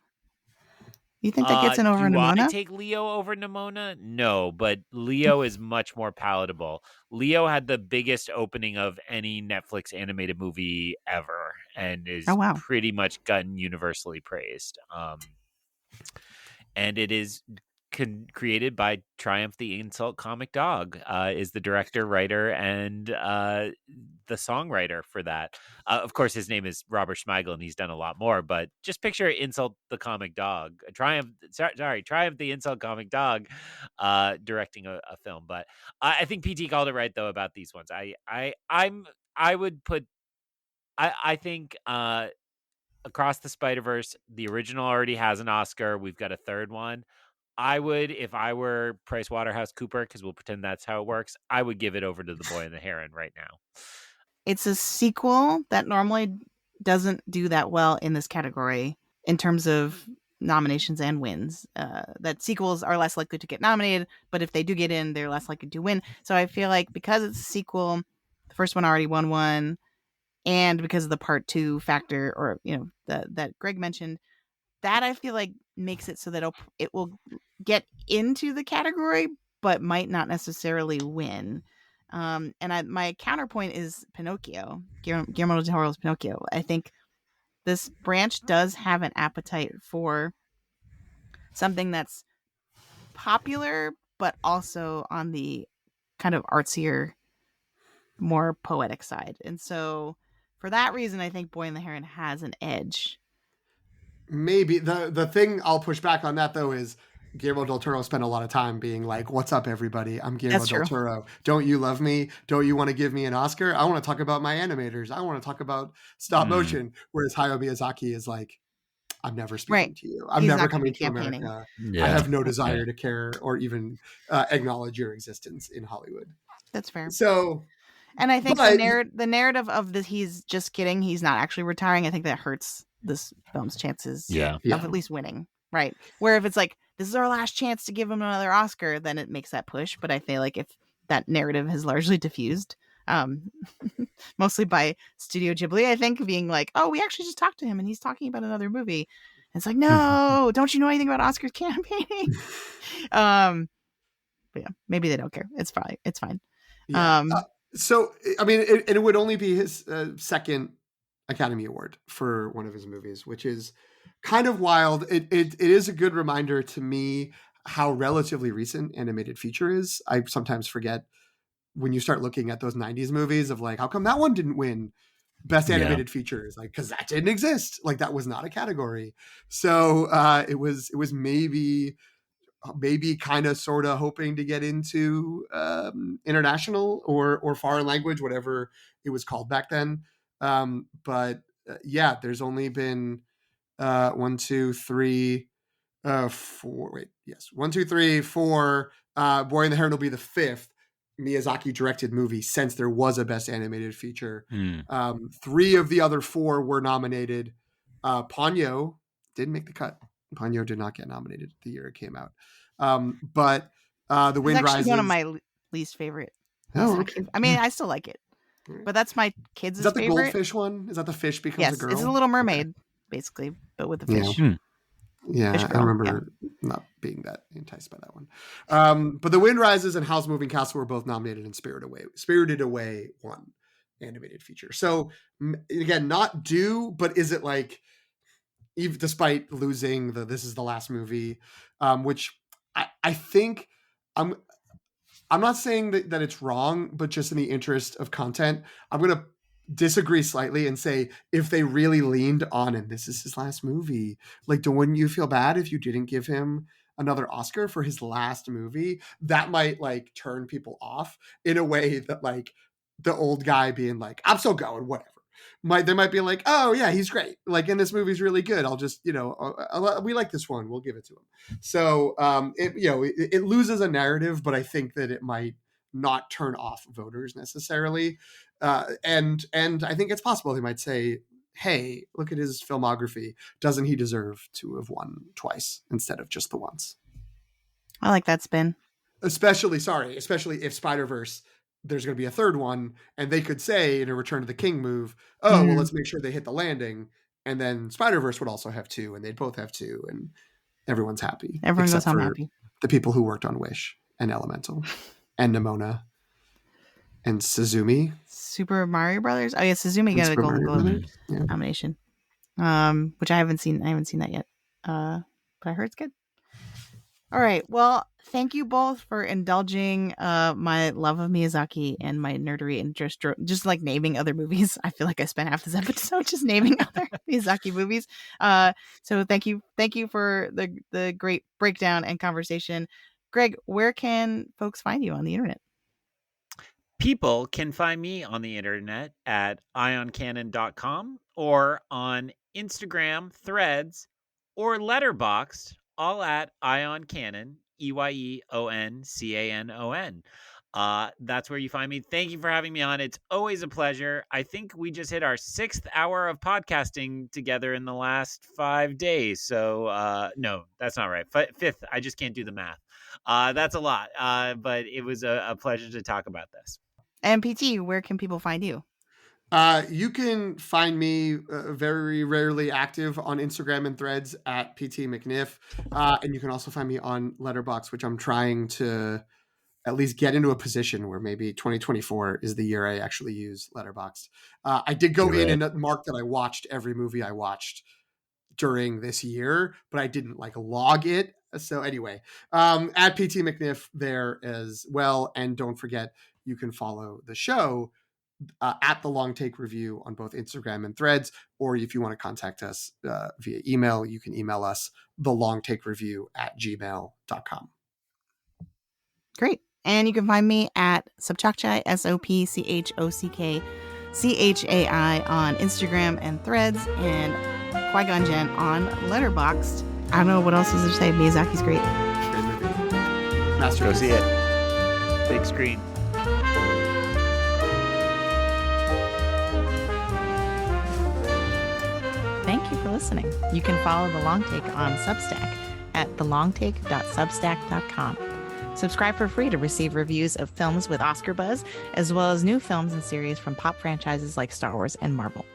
You think that gets in over Do I Nimona? take Leo over Nimona? No, but Leo is much more palatable. Leo had the biggest opening of any Netflix animated movie ever and is Oh, wow. pretty much gotten universally praised. And it is created by Triumph the Insult Comic Dog, is the director, writer, and the songwriter for that. Of course, his name is Robert Smigel, and he's done a lot more. But just picture Insult the Comic Dog, Triumph the Insult Comic Dog, directing a film. But I think PT called it right though about these ones. I would put. I think. Across the Spider-Verse, the original already has an Oscar. We've got a third one. I would, if I were PricewaterhouseCooper, because we'll pretend that's how it works, I would give it over to The Boy and the Heron right now. It's a sequel that normally doesn't do that well in this category in terms of nominations and wins. That sequels are less likely to get nominated, but if they do get in, they're less likely to win. So I feel like because it's a sequel, the first one already won one, and because of the part 2 factor, or that Greg mentioned, that I feel like makes it so that it will get into the category, but might not necessarily win. My counterpoint is Pinocchio, Guillermo del Toro's Pinocchio. I think this branch does have an appetite for something that's popular, but also on the kind of artsier, more poetic side. And so for that reason, I think Boy and the Heron has an edge. Maybe the thing I'll push back on that though is Guillermo del Toro spent a lot of time being like, "What's up, everybody? I'm Guillermo del Toro. Don't you love me? Don't you want to give me an Oscar? I want to talk about my animators. I want to talk about stop motion." Whereas Hayao Miyazaki is like, "I'm never speaking to you. I'm never coming to America. I have no desire to care or even acknowledge your existence in Hollywood." That's fair. So, and I think the narrative of this, he's just kidding, he's not actually retiring, I think that hurts this film's chances of at least winning, right? Where if it's like, this is our last chance to give him another Oscar, then it makes that push. But I feel like if that narrative has largely diffused, mostly by Studio Ghibli, I think, being like, oh, we actually just talked to him and he's talking about another movie. And it's like, no, don't you know anything about Oscar campaigning? But yeah, maybe they don't care. It's fine. Yeah. So, I mean, it would only be his second Academy Award for one of his movies, which is kind of wild. It is a good reminder to me how relatively recent animated feature is. I sometimes forget when you start looking at those 90s movies of like, how come that one didn't win best animated feature? Is like, because that didn't exist. Like, that was not a category. So it was maybe kind of sort of hoping to get into international or foreign language, whatever it was called back then. But there's only been 1, 2, 3, 4. Wait, yes, 1, 2, 3, 4. Boy and the Heron will be the 5th Miyazaki directed movie since there was a best animated feature. 3 of the other 4 were nominated. Ponyo didn't make the cut. Ponyo did not get nominated the year it came out. But The Wind Rises. One of my least favorite. Oh, okay. I mean, I still like it, but that's my kids' Is that the favorite. goldfish one? Is that the fish becomes a girl? Yes, it's a Little Mermaid. basically, but with a Yeah. fish. Hmm. Yeah, Fish I girl, remember not being that enticed by that one. But The Wind Rises and Howl's Moving Castle were both nominated in Spirited Away won animated feature. So again, not due, but is it like, even despite losing this is the last movie, which I think I'm not saying that it's wrong, but just in the interest of content, I'm going to disagree slightly and say if they really leaned on, and this is his last movie, like, wouldn't you feel bad if you didn't give him another Oscar for his last movie? That might like turn people off in a way that like the old guy being like, I'm still going, whatever. They might be like, oh yeah, he's great. Like, and this movie's really good. I'll just, we like this one. We'll give it to him. So it loses a narrative, but I think that it might not turn off voters necessarily. And I think it's possible they might say, hey, look at his filmography. Doesn't he deserve to have won twice instead of just the once? I like that spin. Especially if Spider-Verse, there's going to be a third one, and they could say in a Return to the King move, well, let's make sure they hit the landing. And then Spider-Verse would also have two, and they'd both have two, and everyone's happy. Everyone goes home happy. The people who worked on Wish and Elemental and Nimona and Suzumi. Super Mario Brothers. Oh yeah, Suzumi got a Golden Globe nomination, which I haven't seen. I haven't seen that yet, but I heard it's good. All right. Well, thank you both for indulging my love of Miyazaki and my nerdery and just like naming other movies. I feel like I spent half this episode just naming other Miyazaki movies. So thank you for the great breakdown and conversation. Greg, where can folks find you on the internet? People can find me on the internet at ioncanon.com or on Instagram, Threads, or Letterboxd, all at ioncanon, EYEONCANON. That's where you find me. Thank you for having me on. It's always a pleasure. I think we just hit our 6th hour of podcasting together in the last 5 days. So no, that's not right. 5th. I just can't do the math. That's a lot. But it was a pleasure to talk about this. And PT, where can people find you? You can find me very rarely active on Instagram and Threads at PT McNiff. And you can also find me on Letterboxd, which I'm trying to at least get into a position where maybe 2024 is the year I actually use Letterboxd. I did go in and mark that I watched every movie I watched during this year, but I didn't like log it. So anyway, at PT McNiff there as well. And don't forget, you can follow the show at the Long Take Review on both Instagram and Threads, or if you want to contact us via email, you can email us thelongtakereview@gmail.com. Great. And you can find me at Subchakchai, SOPCHOCKCHAI on Instagram and Threads, and Qui-Gon Jinn on Letterboxd. I don't know what else is to say. Miyazaki's great. Great movie. Masterpiece. Go see it. Big screen. Thank you for listening. You can follow The Long Take on Substack at thelongtake.substack.com. Subscribe for free to receive reviews of films with Oscar buzz, as well as new films and series from pop franchises like Star Wars and Marvel.